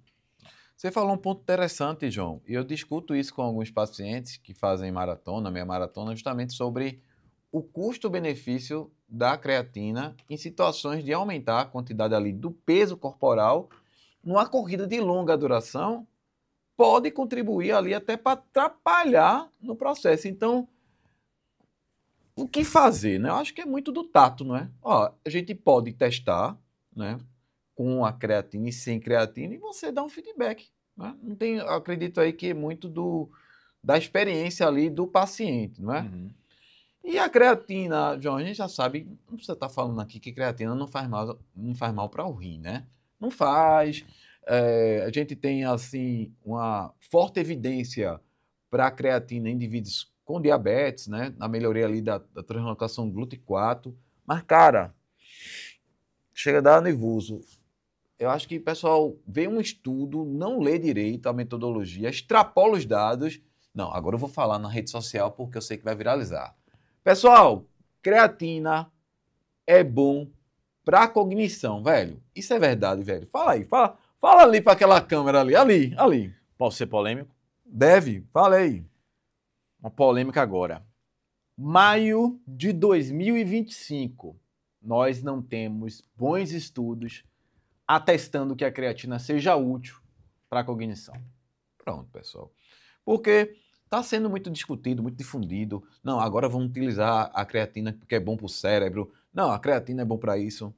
Você falou um ponto interessante, João, e eu discuto isso com alguns pacientes que fazem maratona, meia maratona, justamente sobre o custo-benefício da creatina em situações de aumentar a quantidade ali do peso corporal numa corrida de longa duração, pode contribuir ali até para atrapalhar no processo. Então, o que fazer, né? Eu acho que é muito do tato, não é? Ó, a gente pode testar, né, com a creatina e sem creatina e você dá um feedback, né? Não tem, eu acredito aí que é muito da experiência ali do paciente, não é? Uhum. E a creatina, João, a gente já sabe, não precisa estar falando aqui que creatina não faz mal para o rim, né? Não faz. A gente tem, assim, uma forte evidência para a creatina em indivíduos com diabetes, né? Na melhoria ali da translocação GLUT4. Mas, cara, chega a dar nervoso. Eu acho que o pessoal vê um estudo, não lê direito a metodologia, extrapola os dados. Não, agora eu vou falar na rede social porque eu sei que vai viralizar. Pessoal, creatina é bom para cognição, velho. Isso é verdade, velho. Fala aí, fala ali para aquela câmera ali. Posso ser polêmico? Deve, fala aí. Uma polêmica agora. Maio de 2025, nós não temos bons estudos atestando que a creatina seja útil para a cognição. Pronto, pessoal. Porque está sendo muito discutido, muito difundido. Não, agora vamos utilizar a creatina porque é bom para o cérebro. Não, a creatina é bom para isso.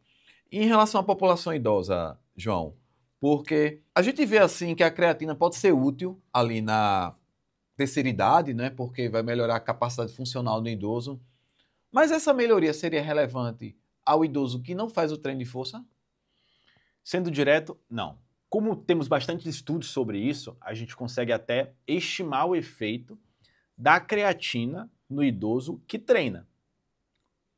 E em relação à população idosa, João, porque a gente vê assim que a creatina pode ser útil ali na terceira idade, né? Porque vai melhorar a capacidade funcional do idoso. Mas essa melhoria seria relevante ao idoso que não faz o treino de força? Sendo direto, não. Como temos bastante estudos sobre isso, a gente consegue até estimar o efeito da creatina no idoso que treina.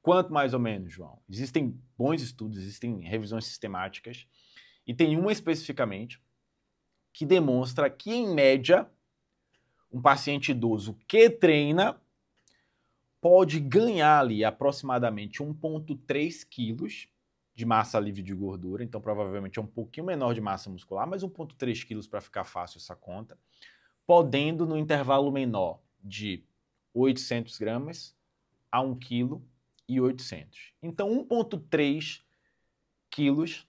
Quanto mais ou menos, João? Existem bons estudos, existem revisões sistemáticas, e tem uma especificamente que demonstra que, em média, um paciente idoso que treina pode ganhar ali aproximadamente 1,3 quilos de massa livre de gordura, então provavelmente é um pouquinho menor de massa muscular, mas 1,3 quilos para ficar fácil essa conta, podendo no intervalo menor de 800 gramas a 1 quilo e 800. Então 1,3 quilos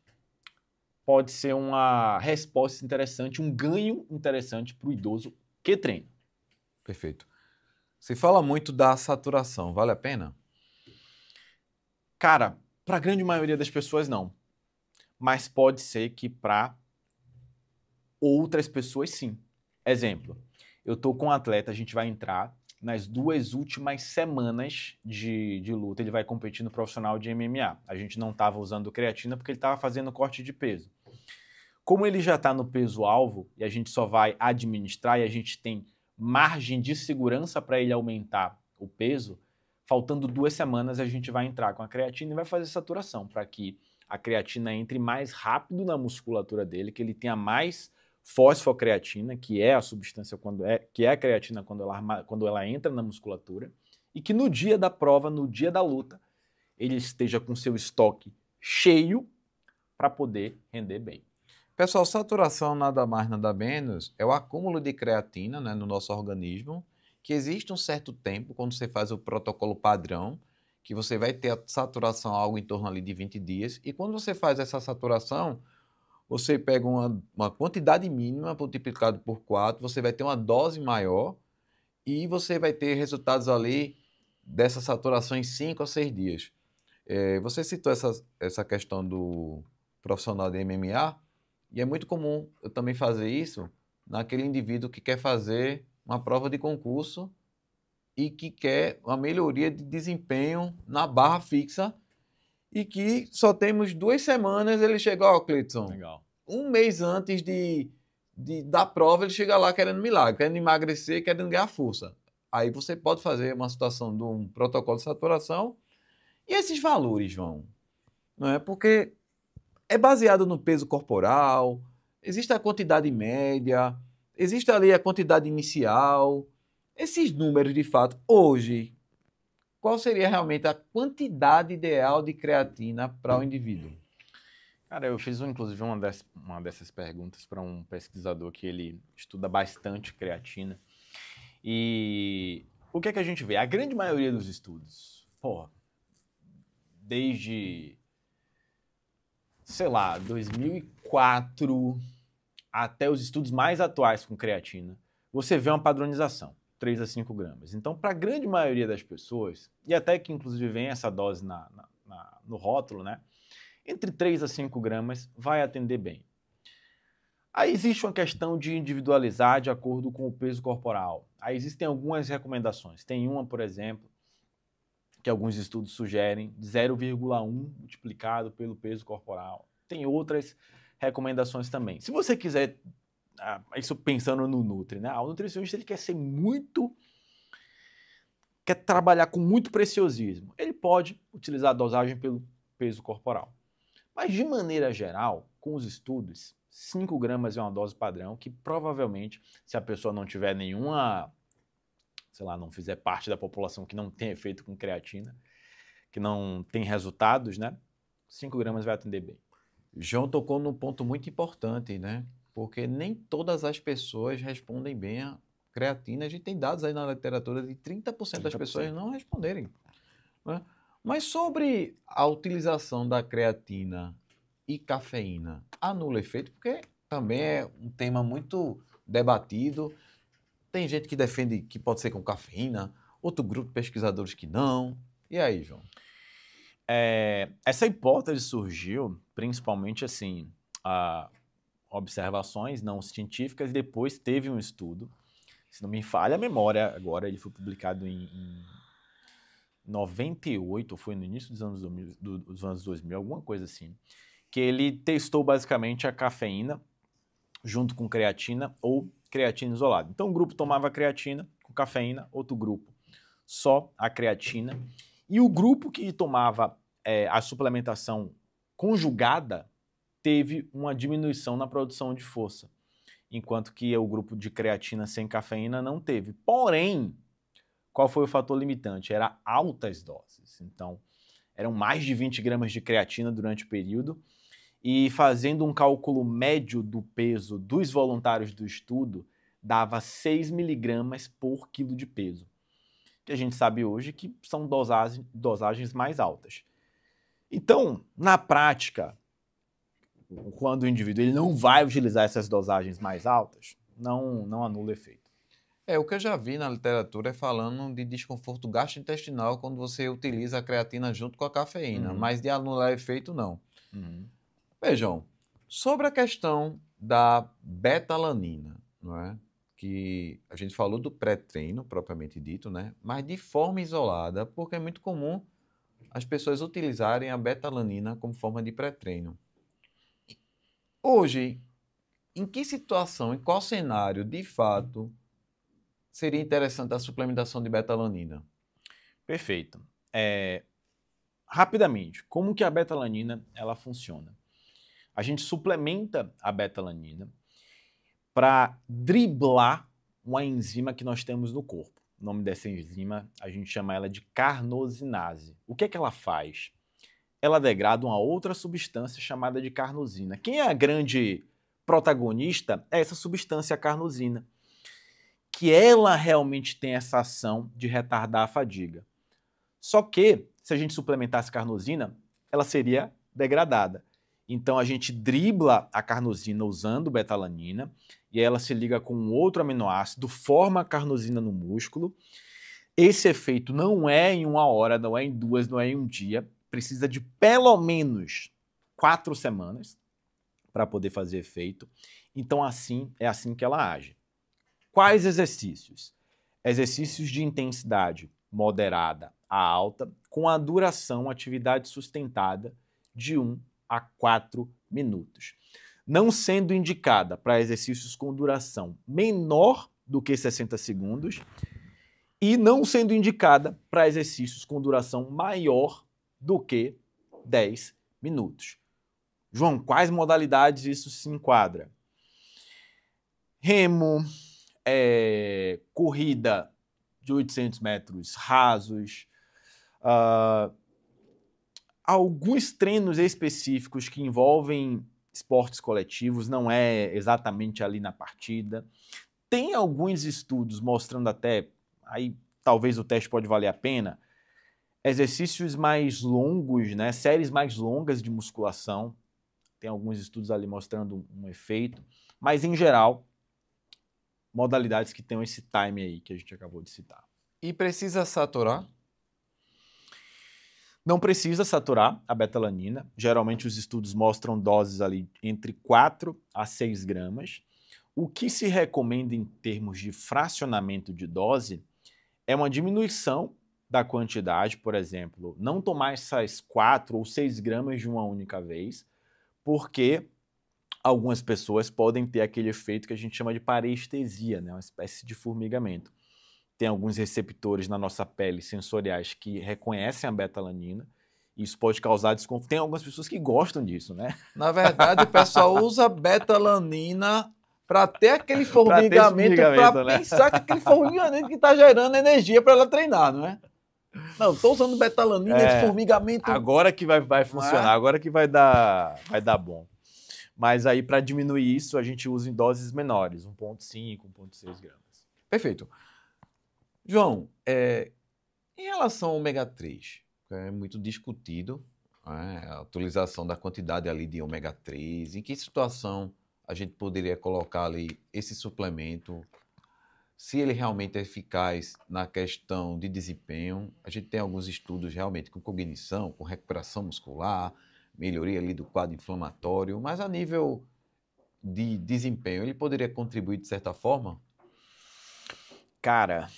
pode ser uma resposta interessante, um ganho interessante para o idoso que treina. Perfeito. Se fala muito da saturação, vale a pena? Cara, para a grande maioria das pessoas não, mas pode ser que para outras pessoas sim. Exemplo, eu tô com um atleta, a gente vai entrar nas 2 últimas semanas de luta, ele vai competir no profissional de MMA. A gente não estava usando creatina porque ele estava fazendo corte de peso. Como ele já está no peso-alvo e a gente só vai administrar e a gente tem margem de segurança para ele aumentar o peso, faltando 2 semanas a gente vai entrar com a creatina e vai fazer saturação para que a creatina entre mais rápido na musculatura dele, que ele tenha mais fosfocreatina, que é a substância que é a creatina quando ela entra na musculatura, e que no dia da prova, no dia da luta, ele esteja com seu estoque cheio para poder render bem. Pessoal, saturação nada mais, nada menos é o acúmulo de creatina, né, no nosso organismo, que existe um certo tempo, quando você faz o protocolo padrão, que você vai ter a saturação algo em torno ali de 20 dias, e quando você faz essa saturação, você pega uma quantidade mínima multiplicado por 4, você vai ter uma dose maior e você vai ter resultados ali dessa saturação em 5 a 6 dias. Você citou essa questão do profissional de MMA, e é muito comum eu também fazer isso naquele indivíduo que quer fazer uma prova de concurso e que quer uma melhoria de desempenho na barra fixa e que só temos 2 semanas ele chega, ó, Cleiton, Legal. um mês antes da prova ele chega lá querendo milagre, querendo emagrecer, querendo ganhar força. Aí você pode fazer uma situação de um protocolo de saturação e esses valores, João, não é? Porque é baseado no peso corporal, existe a quantidade média, existe ali a quantidade inicial. Esses números, de fato, hoje, qual seria realmente a quantidade ideal de creatina para o indivíduo? Cara, eu fiz inclusive uma dessas perguntas para um pesquisador que ele estuda bastante creatina. E o que é que a gente vê? A grande maioria dos estudos, desde, sei lá, 2004 até os estudos mais atuais com creatina, você vê uma padronização, 3 a 5 gramas. Então, para a grande maioria das pessoas, e até que inclusive vem essa dose no rótulo, né? Entre 3 a 5 gramas vai atender bem. Aí existe uma questão de individualizar de acordo com o peso corporal. Aí existem algumas recomendações. Tem uma, por exemplo, que alguns estudos sugerem 0,1 multiplicado pelo peso corporal. Tem outras recomendações também. Se você quiser, isso pensando no Nutri, né? O nutricionista ele quer trabalhar com muito preciosismo. Ele pode utilizar a dosagem pelo peso corporal. Mas, de maneira geral, com os estudos, 5 gramas é uma dose padrão que provavelmente, se a pessoa não tiver nenhuma, sei lá, não fizer parte da população que não tem efeito com creatina, que não tem resultados, né? 5 gramas vai atender bem. João tocou num ponto muito importante, né? Porque nem todas as pessoas respondem bem a creatina. A gente tem dados aí na literatura de 30% das pessoas não responderem, né? Mas sobre a utilização da creatina e cafeína, anula efeito? Porque também é um tema muito debatido. Tem gente que defende que pode ser com cafeína, outro grupo de pesquisadores que não. E aí, João? Essa hipótese surgiu principalmente observações não científicas, e depois teve um estudo Se não me falha a memória, agora ele foi publicado em 98, ou foi no início dos anos 2000, alguma coisa assim, que ele testou basicamente a cafeína junto com creatina ou creatina isolada. Então um grupo tomava creatina com cafeína, outro grupo só a creatina, e o grupo que tomava a suplementação conjugada teve uma diminuição na produção de força, enquanto que o grupo de creatina sem cafeína não teve. Porém, qual foi o fator limitante? Era altas doses. Então, eram mais de 20 gramas de creatina durante o período, e fazendo um cálculo médio do peso dos voluntários do estudo, dava 6 miligramas por quilo de peso, que a gente sabe hoje que são dosagens mais altas. Então, na prática, quando o indivíduo ele não vai utilizar essas dosagens mais altas, não anula o efeito. O que eu já vi na literatura é falando de desconforto gastrointestinal quando você utiliza a creatina junto com a cafeína, mas de anular efeito, não. Vejam, sobre a questão da betalanina, não é? Que a gente falou do pré-treino, propriamente dito, né? Mas de forma isolada, porque é muito comum as pessoas utilizarem a betalanina como forma de pré-treino. Hoje, em que situação, em qual cenário, de fato, seria interessante a suplementação de betalanina? Perfeito. Rapidamente, como que a betalanina ela funciona? A gente suplementa a betalanina para driblar uma enzima que nós temos no corpo. O nome dessa enzima, a gente chama ela de carnosinase. O que é que ela faz? Ela degrada uma outra substância chamada de carnosina. Quem é a grande protagonista é essa substância carnosina, que ela realmente tem essa ação de retardar a fadiga. Só que, se a gente suplementasse carnosina, ela seria degradada. Então a gente dribla a carnosina usando betalanina, e ela se liga com um outro aminoácido, forma a carnosina no músculo. Esse efeito não é em 1 hora, não é em 2, não é em 1 dia. Precisa de pelo menos 4 semanas para poder fazer efeito. Então é assim que ela age. Quais exercícios? Exercícios de intensidade moderada a alta, com a duração, atividade sustentada de 1 a 4 minutos. Não sendo indicada para exercícios com duração menor do que 60 segundos e não sendo indicada para exercícios com duração maior do que 10 minutos. João, quais modalidades isso se enquadra? Remo, corrida de 800 metros rasos, alguns treinos específicos que envolvem esportes coletivos, não é exatamente ali na partida. Tem alguns estudos mostrando até, aí talvez o teste pode valer a pena, exercícios mais longos, né, séries mais longas de musculação. Tem alguns estudos ali mostrando um efeito, mas em geral, modalidades que tenham esse time aí que a gente acabou de citar. E precisa saturar? Não precisa saturar a betalanina. Geralmente os estudos mostram doses ali entre 4 a 6 gramas. O que se recomenda em termos de fracionamento de dose é uma diminuição da quantidade, por exemplo, não tomar essas 4 ou 6 gramas de uma única vez, porque algumas pessoas podem ter aquele efeito que a gente chama de parestesia, né? Uma espécie de formigamento. Tem alguns receptores na nossa pele sensoriais que reconhecem a betalanina, e isso pode causar desconforto. Tem algumas pessoas que gostam disso, né? Na verdade, o pessoal usa betalanina para ter aquele formigamento, para né? pensar que aquele formigamento que está gerando energia para ela treinar, não é? Não, estou usando betalanina, esse formigamento... Agora que vai funcionar, agora que vai dar bom. Mas aí, para diminuir isso, a gente usa em doses menores, 1,5, 1,6 gramas. Perfeito. João, em relação ao ômega 3, é muito discutido, né, a utilização da quantidade ali de ômega 3, em que situação a gente poderia colocar ali esse suplemento, se ele realmente é eficaz na questão de desempenho. A gente tem alguns estudos realmente com cognição, com recuperação muscular, melhoria ali do quadro inflamatório, mas a nível de desempenho, ele poderia contribuir de certa forma? Cara,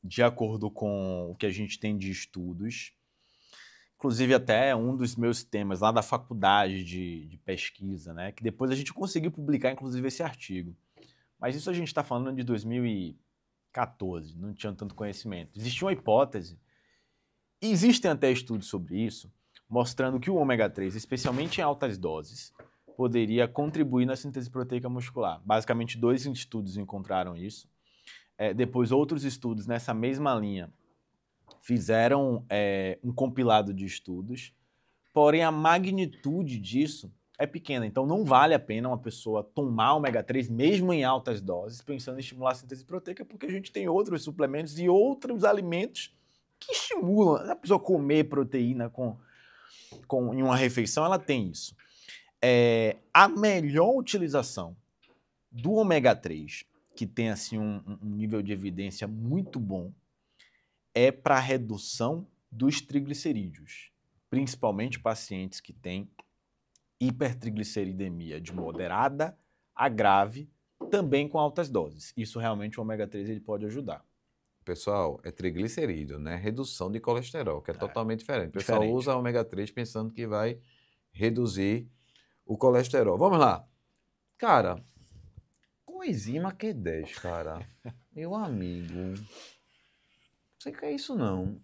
de acordo com o que a gente tem de estudos, inclusive até um dos meus temas lá da faculdade de pesquisa, né? Que depois a gente conseguiu publicar, inclusive, esse artigo. Mas isso a gente está falando de 2014, não tinha tanto conhecimento. Existia uma hipótese, e existem até estudos sobre isso, mostrando que o ômega 3, especialmente em altas doses, poderia contribuir na síntese proteica muscular. Basicamente, 2 estudos encontraram isso. Depois, outros estudos nessa mesma linha fizeram um compilado de estudos, porém a magnitude disso é pequena. Então, não vale a pena uma pessoa tomar ômega 3, mesmo em altas doses, pensando em estimular a síntese proteica, porque a gente tem outros suplementos e outros alimentos que estimulam. A pessoa comer proteína em uma refeição, ela tem isso. A melhor utilização do ômega 3, que tem assim um nível de evidência muito bom, é para redução dos triglicerídeos, principalmente pacientes que têm hipertrigliceridemia de moderada a grave, também com altas doses. Isso realmente o ômega 3 ele pode ajudar. Pessoal, é triglicerídeo, né? Redução de colesterol, que é totalmente diferente. O pessoal usa ômega 3 pensando que vai reduzir o colesterol. Vamos lá. Cara, coenzima Q10, cara. Meu amigo. Não sei o que é isso, não.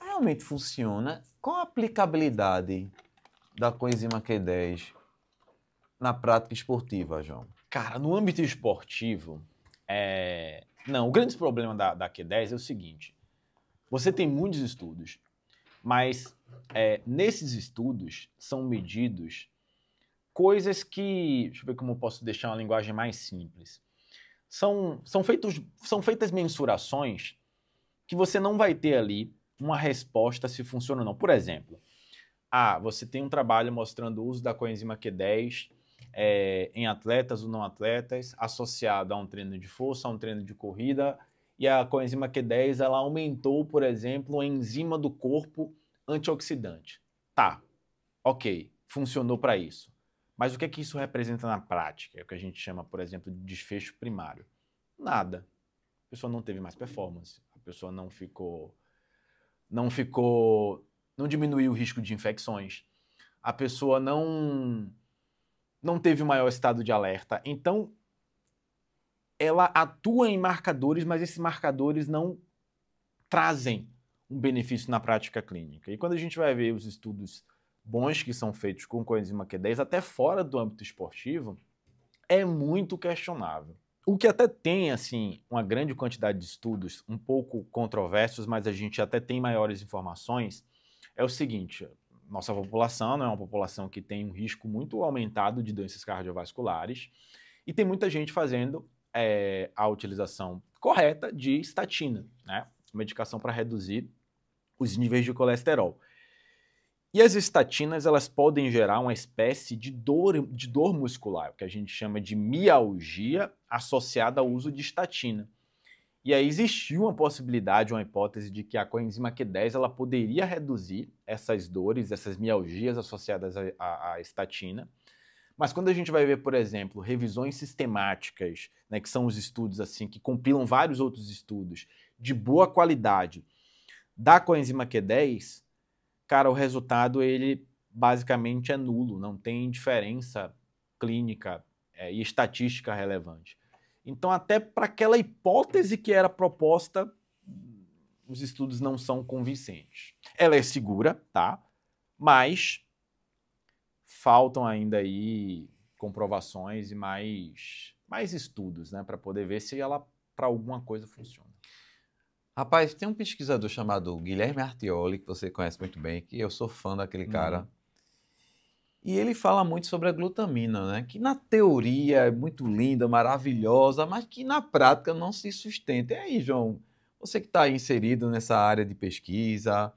Realmente funciona? Qual a aplicabilidade da coenzima Q10 na prática esportiva, João? Cara, no âmbito esportivo, não, o grande problema da Q10 é o seguinte: você tem muitos estudos, mas nesses estudos são medidos coisas que, deixa eu ver como eu posso deixar uma linguagem mais simples. São feitas mensurações que você não vai ter ali uma resposta se funciona ou não. Por exemplo, você tem um trabalho mostrando o uso da coenzima Q10 em atletas ou não atletas, associado a um treino de força, a um treino de corrida, e a coenzima Q10 ela aumentou, por exemplo, a enzima do corpo antioxidante. Tá, ok, funcionou para isso. Mas o que é que isso representa na prática? É o que a gente chama, por exemplo, de desfecho primário. Nada. A pessoa não teve mais performance, a pessoa não diminuiu o risco de infecções, a pessoa não teve o maior estado de alerta. Então, ela atua em marcadores, mas esses marcadores não trazem um benefício na prática clínica. E quando a gente vai ver os estudos bons que são feitos com coenzima Q10, até fora do âmbito esportivo, é muito questionável. O que até tem, assim, uma grande quantidade de estudos, um pouco controversos, mas a gente até tem maiores informações, é o seguinte: nossa população é uma população que tem um risco muito aumentado de doenças cardiovasculares e tem muita gente fazendo a utilização correta de estatina, né? Medicação para reduzir os níveis de colesterol. E as estatinas, elas podem gerar uma espécie de dor muscular, o que a gente chama de mialgia associada ao uso de estatina. E aí existiu uma possibilidade, uma hipótese de que a coenzima Q10 ela poderia reduzir essas dores, essas mialgias associadas à estatina. Mas quando a gente vai ver, por exemplo, revisões sistemáticas, né, que são os estudos assim que compilam vários outros estudos de boa qualidade da coenzima Q10, cara, o resultado ele basicamente é nulo, não tem diferença clínica e estatística relevante. Então, até para aquela hipótese que era proposta, os estudos não são convincentes. Ela é segura, tá? Mas faltam ainda aí comprovações e mais estudos, né, para poder ver se ela para alguma coisa funciona. Rapaz, tem um pesquisador chamado Guilherme Artioli, que você conhece muito bem, que eu sou fã daquele cara. E ele fala muito sobre a glutamina, né? Que na teoria é muito linda, maravilhosa, mas que na prática não se sustenta. E aí, João, você que está inserido nessa área de pesquisa,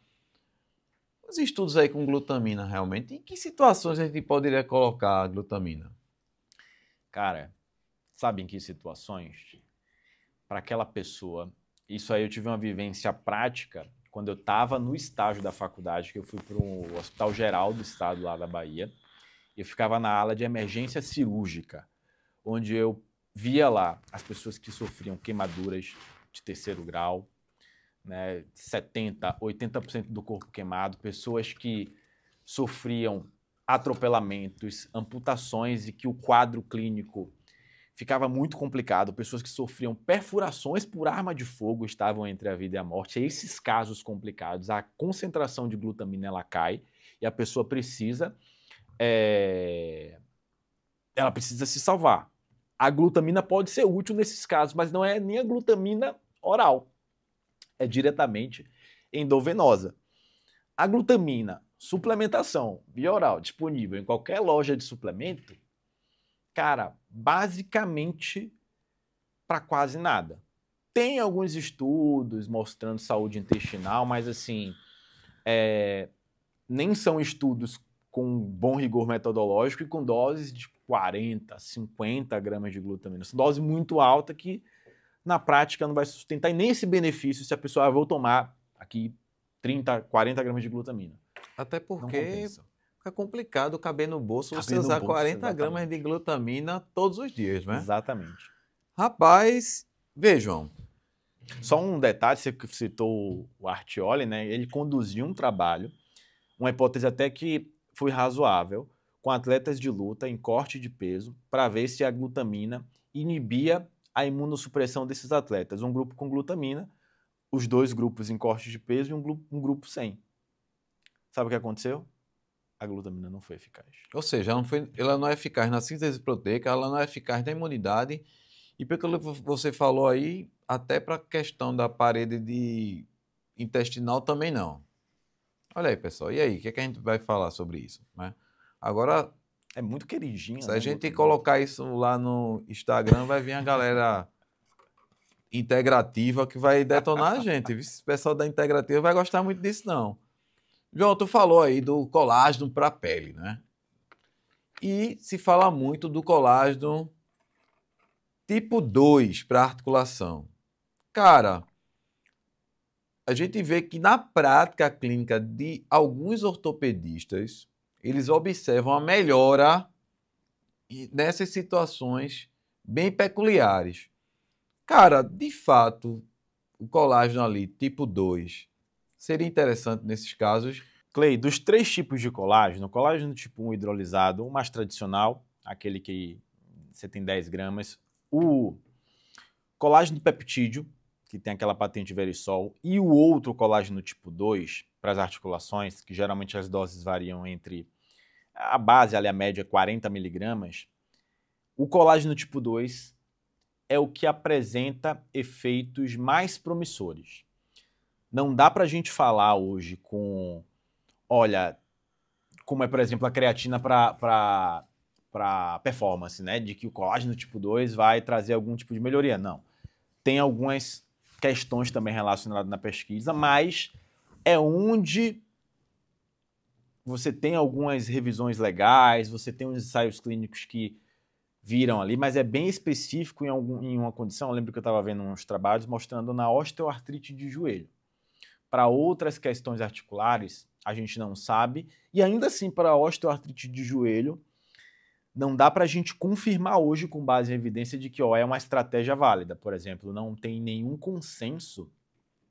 os estudos aí com glutamina realmente, em que situações a gente poderia colocar a glutamina? Cara, sabe em que situações? Para aquela pessoa, isso aí eu tive uma vivência prática quando eu estava no estágio da faculdade, que eu fui para o Hospital Geral do Estado lá da Bahia. Eu ficava na ala de emergência cirúrgica, onde eu via lá as pessoas que sofriam queimaduras de terceiro grau, né, 70%, 80% do corpo queimado, pessoas que sofriam atropelamentos, amputações e que o quadro clínico ficava muito complicado, pessoas que sofriam perfurações por arma de fogo estavam entre a vida e a morte. E esses casos complicados, a concentração de glutamina ela cai e a pessoa precisa ela precisa se salvar. A glutamina pode ser útil nesses casos, mas não é nem a glutamina oral, é diretamente endovenosa. A glutamina, suplementação via oral, disponível em qualquer loja de suplemento, cara, basicamente para quase nada. Tem alguns estudos mostrando saúde intestinal, mas assim, nem são estudos com bom rigor metodológico e com doses de 40, 50 gramas de glutamina. São doses muito altas que na prática não vai sustentar nem esse benefício se a pessoa vou tomar aqui 30, 40 gramas de glutamina. Até porque é complicado caber no bolso Caber você no usar bolso, 40 exatamente. gramas de glutamina todos os dias, né? Exatamente. Rapaz, vejam. Só um detalhe, você citou o Artioli, né? Ele conduziu um trabalho, uma hipótese até que foi razoável, com atletas de luta em corte de peso, para ver se a glutamina inibia a imunossupressão desses atletas. Um grupo com glutamina, os dois grupos em corte de peso e um grupo sem. Sabe o que aconteceu? A glutamina não foi eficaz. Ou seja, ela não é eficaz na síntese proteica, ela não é eficaz na imunidade. E pelo que você falou aí, até para a questão da parede intestinal também não. Olha aí, pessoal. E aí, o que a gente vai falar sobre isso, né? Agora, é muito queridinho. Se a gente colocar isso lá no Instagram, vai vir a galera integrativa que vai detonar a gente. Esse pessoal da integrativa vai gostar muito disso, não. João, tu falou aí do colágeno para a pele, né? E se fala muito do colágeno tipo 2 para articulação. Cara, a gente vê que na prática clínica de alguns ortopedistas, eles observam a melhora nessas situações bem peculiares. Cara, de fato, o colágeno ali, tipo 2, seria interessante nesses casos. Clay, dos 3 tipos de colágeno, o colágeno tipo 1 hidrolisado, o mais tradicional, aquele que você tem 10 gramas, o colágeno peptídeo, que tem aquela patente Verisol, e o outro colágeno tipo 2, para as articulações, que geralmente as doses variam entre a base, ali, a média, 40 miligramas, o colágeno tipo 2 é o que apresenta efeitos mais promissores. Não dá para a gente falar hoje com, olha, como é, por exemplo, a creatina para performance, né? De que o colágeno tipo 2 vai trazer algum tipo de melhoria. Não. Tem algumas questões também relacionadas na pesquisa, mas é onde você tem algumas revisões legais, você tem uns ensaios clínicos que viram ali, mas é bem específico em uma condição. Eu lembro que eu estava vendo uns trabalhos mostrando na osteoartrite de joelho. Para outras questões articulares, a gente não sabe, e ainda assim, para a osteoartrite de joelho, não dá para a gente confirmar hoje, com base em evidência, de que é uma estratégia válida. Por exemplo, não tem nenhum consenso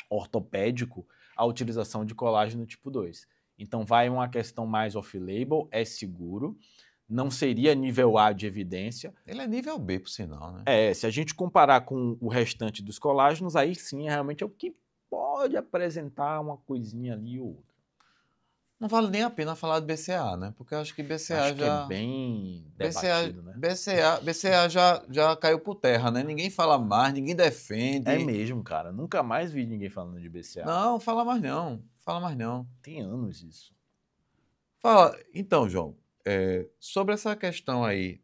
ortopédico a utilização de colágeno tipo 2. Então, vai uma questão mais off-label, é seguro, não seria nível A de evidência. Ele é nível B, por sinal, né? Se a gente comparar com o restante dos colágenos, aí sim, realmente é o que pode apresentar uma coisinha ali ou outra. Não vale nem a pena falar de BCA, né? Porque eu acho que BCA que é bem debatido, né? BCA já caiu por terra, né? Ninguém fala mais, ninguém defende. É mesmo, cara. Nunca mais vi ninguém falando de BCA. Não, fala mais não. Fala mais não. Tem anos isso. Fala. Então, João, sobre essa questão aí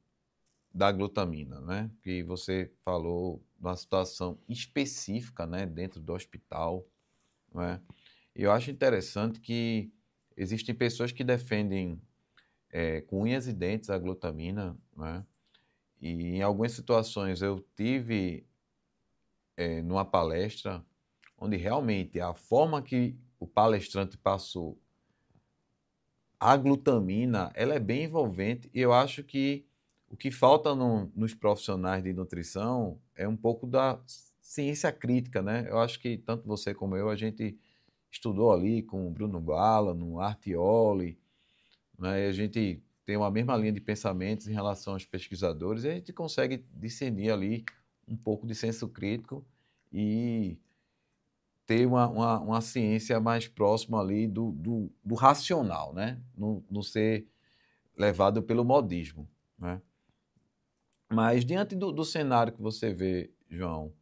da glutamina, né? Que você falou de uma situação específica, né? Dentro do hospital, né? E eu acho interessante que existem pessoas que defendem com unhas e dentes a glutamina, né? E em algumas situações eu tive numa palestra onde realmente a forma que o palestrante passou a glutamina, ela é bem envolvente e eu acho que O que falta nos profissionais de nutrição é um pouco da ciência crítica, né? Eu acho que tanto você como eu, a gente estudou ali com o Bruno Bala, no Artioli, né? E a gente tem uma mesma linha de pensamentos em relação aos pesquisadores, e a gente consegue discernir ali um pouco de senso crítico e ter uma ciência mais próxima ali do racional, né? Não ser levado pelo modismo, né? Mas diante do cenário que você vê, João,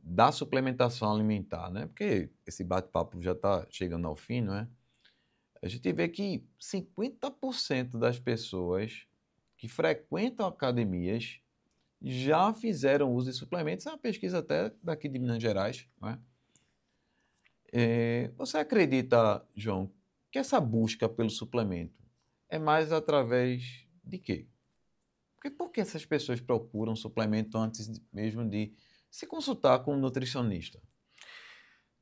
da suplementação alimentar, né? Porque esse bate-papo já está chegando ao fim, não é? A gente vê que 50% das pessoas que frequentam academias já fizeram uso de suplementos. É uma pesquisa até daqui de Minas Gerais, não é? Você acredita, João, que essa busca pelo suplemento é mais através de quê? Porque por que essas pessoas procuram suplemento antes mesmo de se consultar com um nutricionista?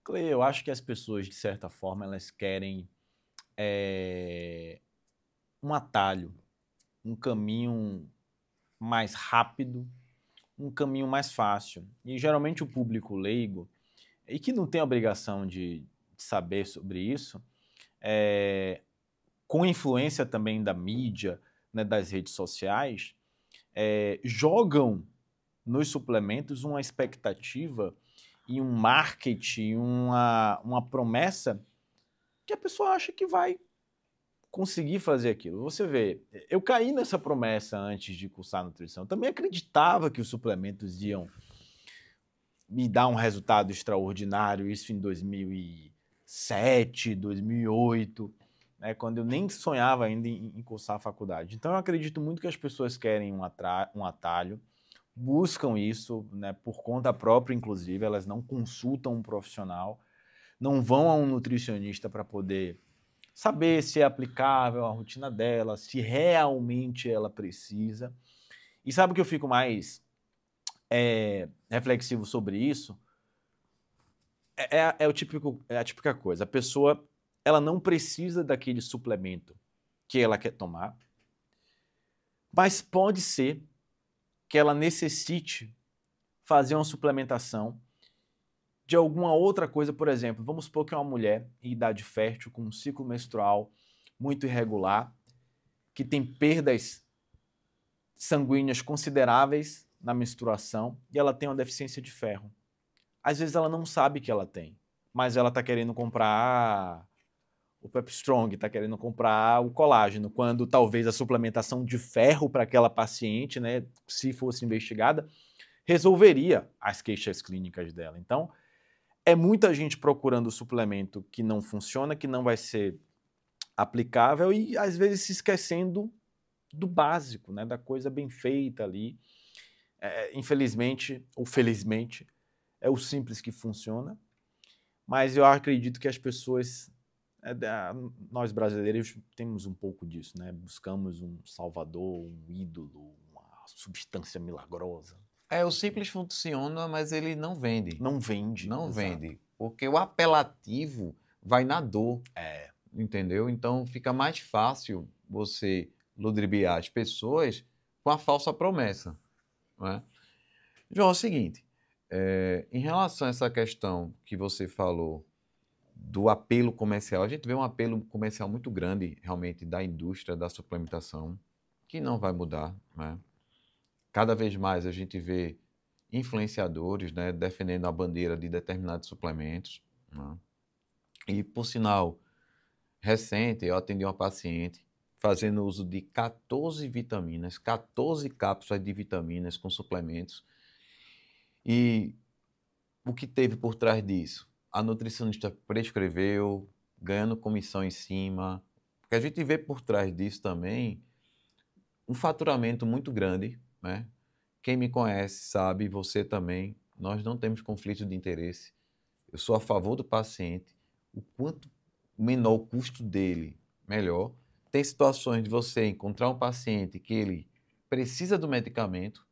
Clay, eu acho que as pessoas, de certa forma, elas querem um atalho, um caminho mais rápido, um caminho mais fácil. E geralmente o público leigo, e que não tem obrigação de saber sobre isso, com influência também da mídia, né, das redes sociais, jogam nos suplementos uma expectativa e um marketing, uma promessa que a pessoa acha que vai conseguir fazer aquilo. Você vê, eu caí nessa promessa antes de cursar nutrição. Também acreditava que os suplementos iam me dar um resultado extraordinário, isso em 2007, 2008, né, quando eu nem sonhava ainda em cursar a faculdade. Então eu acredito muito que as pessoas querem um atalho, buscam isso, né, por conta própria, inclusive, elas não consultam um profissional, não vão a um nutricionista para poder saber se é aplicável à rotina dela, se realmente ela precisa. E sabe o que eu fico mais reflexivo sobre isso? É a típica coisa. A pessoa, ela não precisa daquele suplemento que ela quer tomar, mas pode ser que ela necessite fazer uma suplementação de alguma outra coisa. Por exemplo, vamos supor que é uma mulher em idade fértil com um ciclo menstrual muito irregular, que tem perdas sanguíneas consideráveis na menstruação e ela tem uma deficiência de ferro. Às vezes ela não sabe que ela tem, mas ela está querendo comprar o Pep Strong, está querendo comprar o colágeno, quando talvez a suplementação de ferro para aquela paciente, né, se fosse investigada, resolveria as queixas clínicas dela. Então, é muita gente procurando o suplemento que não funciona, que não vai ser aplicável e às vezes se esquecendo do básico, né, da coisa bem feita ali. Infelizmente ou felizmente, é o simples que funciona, mas eu acredito que as pessoas, nós brasileiros temos um pouco disso, né? Buscamos um salvador, um ídolo, uma substância milagrosa. O simples funciona, mas ele não vende. Não vende. Não exato. vende. Porque o apelativo vai na dor. Entendeu? Então fica mais fácil você ludibriar as pessoas com a falsa promessa. Não é? João, é o seguinte, em relação a essa questão que você falou do apelo comercial, a gente vê um apelo comercial muito grande, realmente, da indústria da suplementação, que não vai mudar, né? Cada vez mais a gente vê influenciadores, né, defendendo a bandeira de determinados suplementos, né? E, por sinal, recente, eu atendi uma paciente fazendo uso de 14 vitaminas, 14 cápsulas de vitaminas com suplementos. E o que teve por trás disso? A nutricionista prescreveu, ganhando comissão em cima. Porque a gente vê por trás disso também um faturamento muito grande, né? Quem me conhece sabe, você também, nós não temos conflito de interesse. Eu sou a favor do paciente. O quanto menor o custo dele, melhor. Tem situações de você encontrar um paciente que ele precisa do medicamento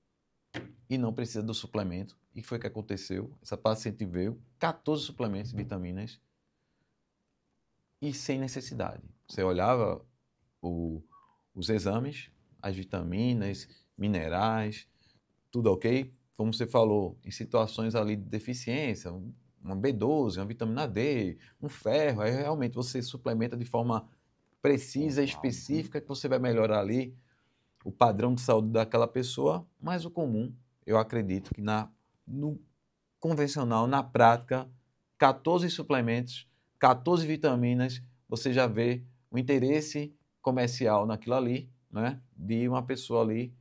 e não precisa do suplemento. E foi o que aconteceu. Essa paciente veio, 14 suplementos de vitaminas e sem necessidade. Você olhava os exames, as vitaminas, minerais, tudo ok? Como você falou, em situações ali de deficiência, uma B12, uma vitamina D, um ferro, aí realmente você suplementa de forma precisa, específica, que você vai melhorar ali o padrão de saúde daquela pessoa, mas o comum, eu acredito que no convencional, na prática, 14 suplementos, 14 vitaminas, você já vê o interesse comercial naquilo ali, né? De uma pessoa ali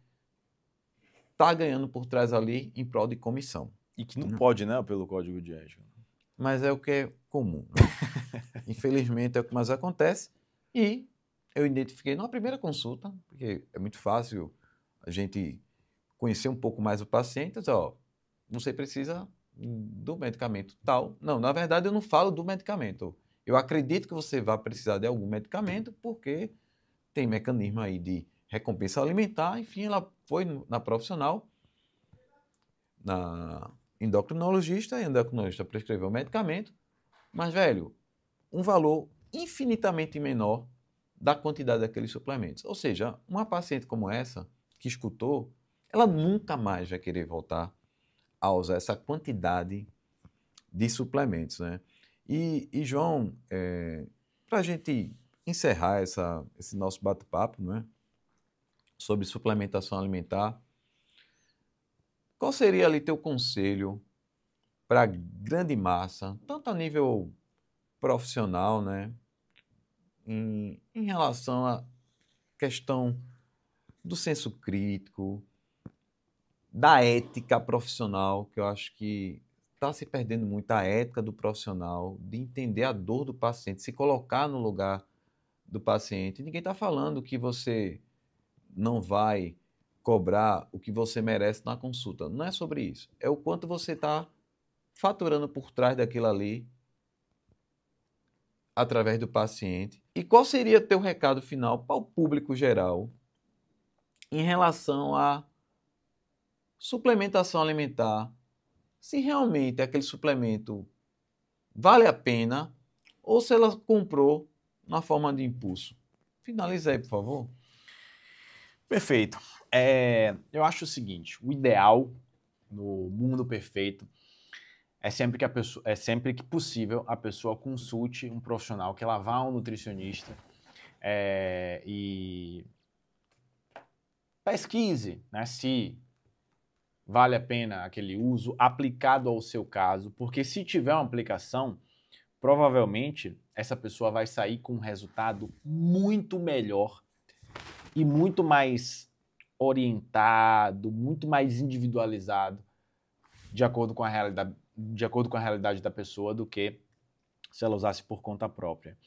tá ganhando por trás ali em prol de comissão. E que não pode, né, pelo código de ética. Mas é o que é comum, né? Infelizmente é o que mais acontece. E eu identifiquei numa primeira consulta, porque é muito fácil a gente conhecer um pouco mais o paciente, dizer, ó, você precisa do medicamento tal. Não, na verdade eu não falo do medicamento. Eu acredito que você vai precisar de algum medicamento porque tem mecanismo aí de recompensa alimentar. Enfim, ela foi na profissional, na endocrinologista, e a endocrinologista prescreveu o medicamento, mas, velho, um valor infinitamente menor da quantidade daqueles suplementos. Ou seja, uma paciente como essa, que escutou, ela nunca mais vai querer voltar a usar essa quantidade de suplementos, né? E João, para a gente encerrar esse nosso bate-papo, né, sobre suplementação alimentar, qual seria ali teu conselho para a grande massa, tanto a nível profissional, né, em relação à questão do senso crítico, da ética profissional, que eu acho que está se perdendo muito a ética do profissional, de entender a dor do paciente, se colocar no lugar do paciente. Ninguém está falando que você não vai cobrar o que você merece na consulta. Não é sobre isso. É o quanto você está faturando por trás daquilo ali, através do paciente. E qual seria teu recado final para o público geral em relação à suplementação alimentar? Se realmente aquele suplemento vale a pena ou se ela comprou na forma de impulso. Finaliza aí, por favor. Perfeito. Eu acho o seguinte, o ideal no mundo perfeito é sempre que possível a pessoa consulte um profissional, que ela vá a um nutricionista e pesquise, né, se vale a pena aquele uso aplicado ao seu caso, porque se tiver uma aplicação, provavelmente essa pessoa vai sair com um resultado muito melhor e muito mais orientado, muito mais individualizado, de acordo com a realidade da pessoa, do que se ela usasse por conta própria.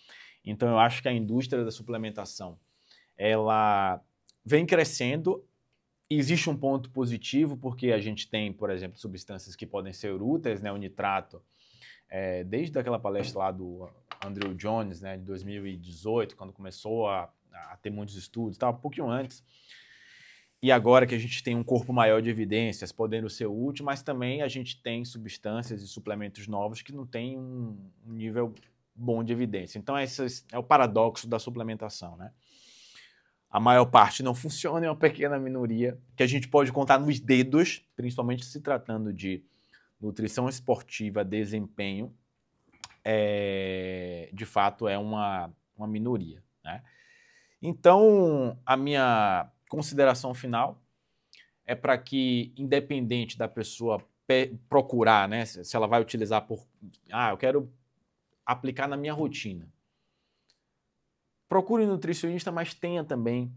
Então eu acho que a indústria da suplementação, ela vem crescendo. Existe um ponto positivo, porque a gente tem, por exemplo, substâncias que podem ser úteis, né? O nitrato, desde aquela palestra lá do Andrew Jones, né, de 2018, quando começou a ter muitos estudos, um pouquinho antes. E agora que a gente tem um corpo maior de evidências, podendo ser útil, mas também a gente tem substâncias e suplementos novos que não têm um nível bom de evidência. Então, esse é o paradoxo da suplementação, né? A maior parte não funciona, é uma pequena minoria que a gente pode contar nos dedos, principalmente se tratando de nutrição esportiva, desempenho, de fato é uma minoria, né? Então, a minha consideração final é para que, independente da pessoa procurar, né, se ela vai utilizar eu quero aplicar na minha rotina. Procure um nutricionista, mas tenha também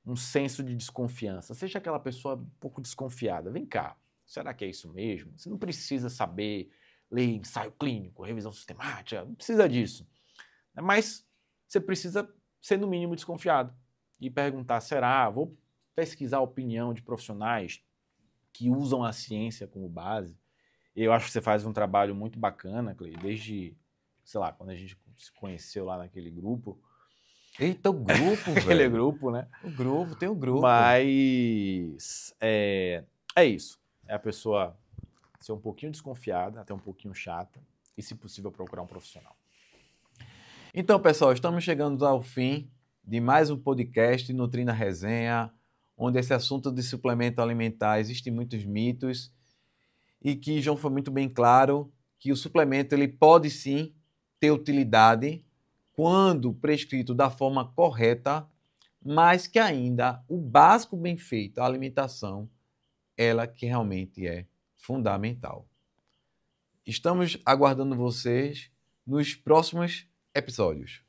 um senso de desconfiança. Seja aquela pessoa um pouco desconfiada. Vem cá, será que é isso mesmo? Você não precisa saber ler ensaio clínico, revisão sistemática, não precisa disso. Mas você precisa ser, no mínimo, desconfiado e perguntar, será? Vou pesquisar a opinião de profissionais que usam a ciência como base. Eu acho que você faz um trabalho muito bacana, Clay, desde, sei lá, quando a gente se conheceu lá naquele grupo. Eita, o grupo, velho. Aquele grupo, né? O grupo, tem o grupo. Mas é isso. É a pessoa ser um pouquinho desconfiada, até um pouquinho chata, e, se possível, procurar um profissional. Então, pessoal, estamos chegando ao fim de mais um podcast Nutrina Resenha, onde esse assunto de suplemento alimentar existem muitos mitos e que João foi muito bem claro que o suplemento ele pode sim ter utilidade quando prescrito da forma correta, mas que ainda o básico bem feito, a alimentação, ela que realmente é fundamental. Estamos aguardando vocês nos próximos episódios.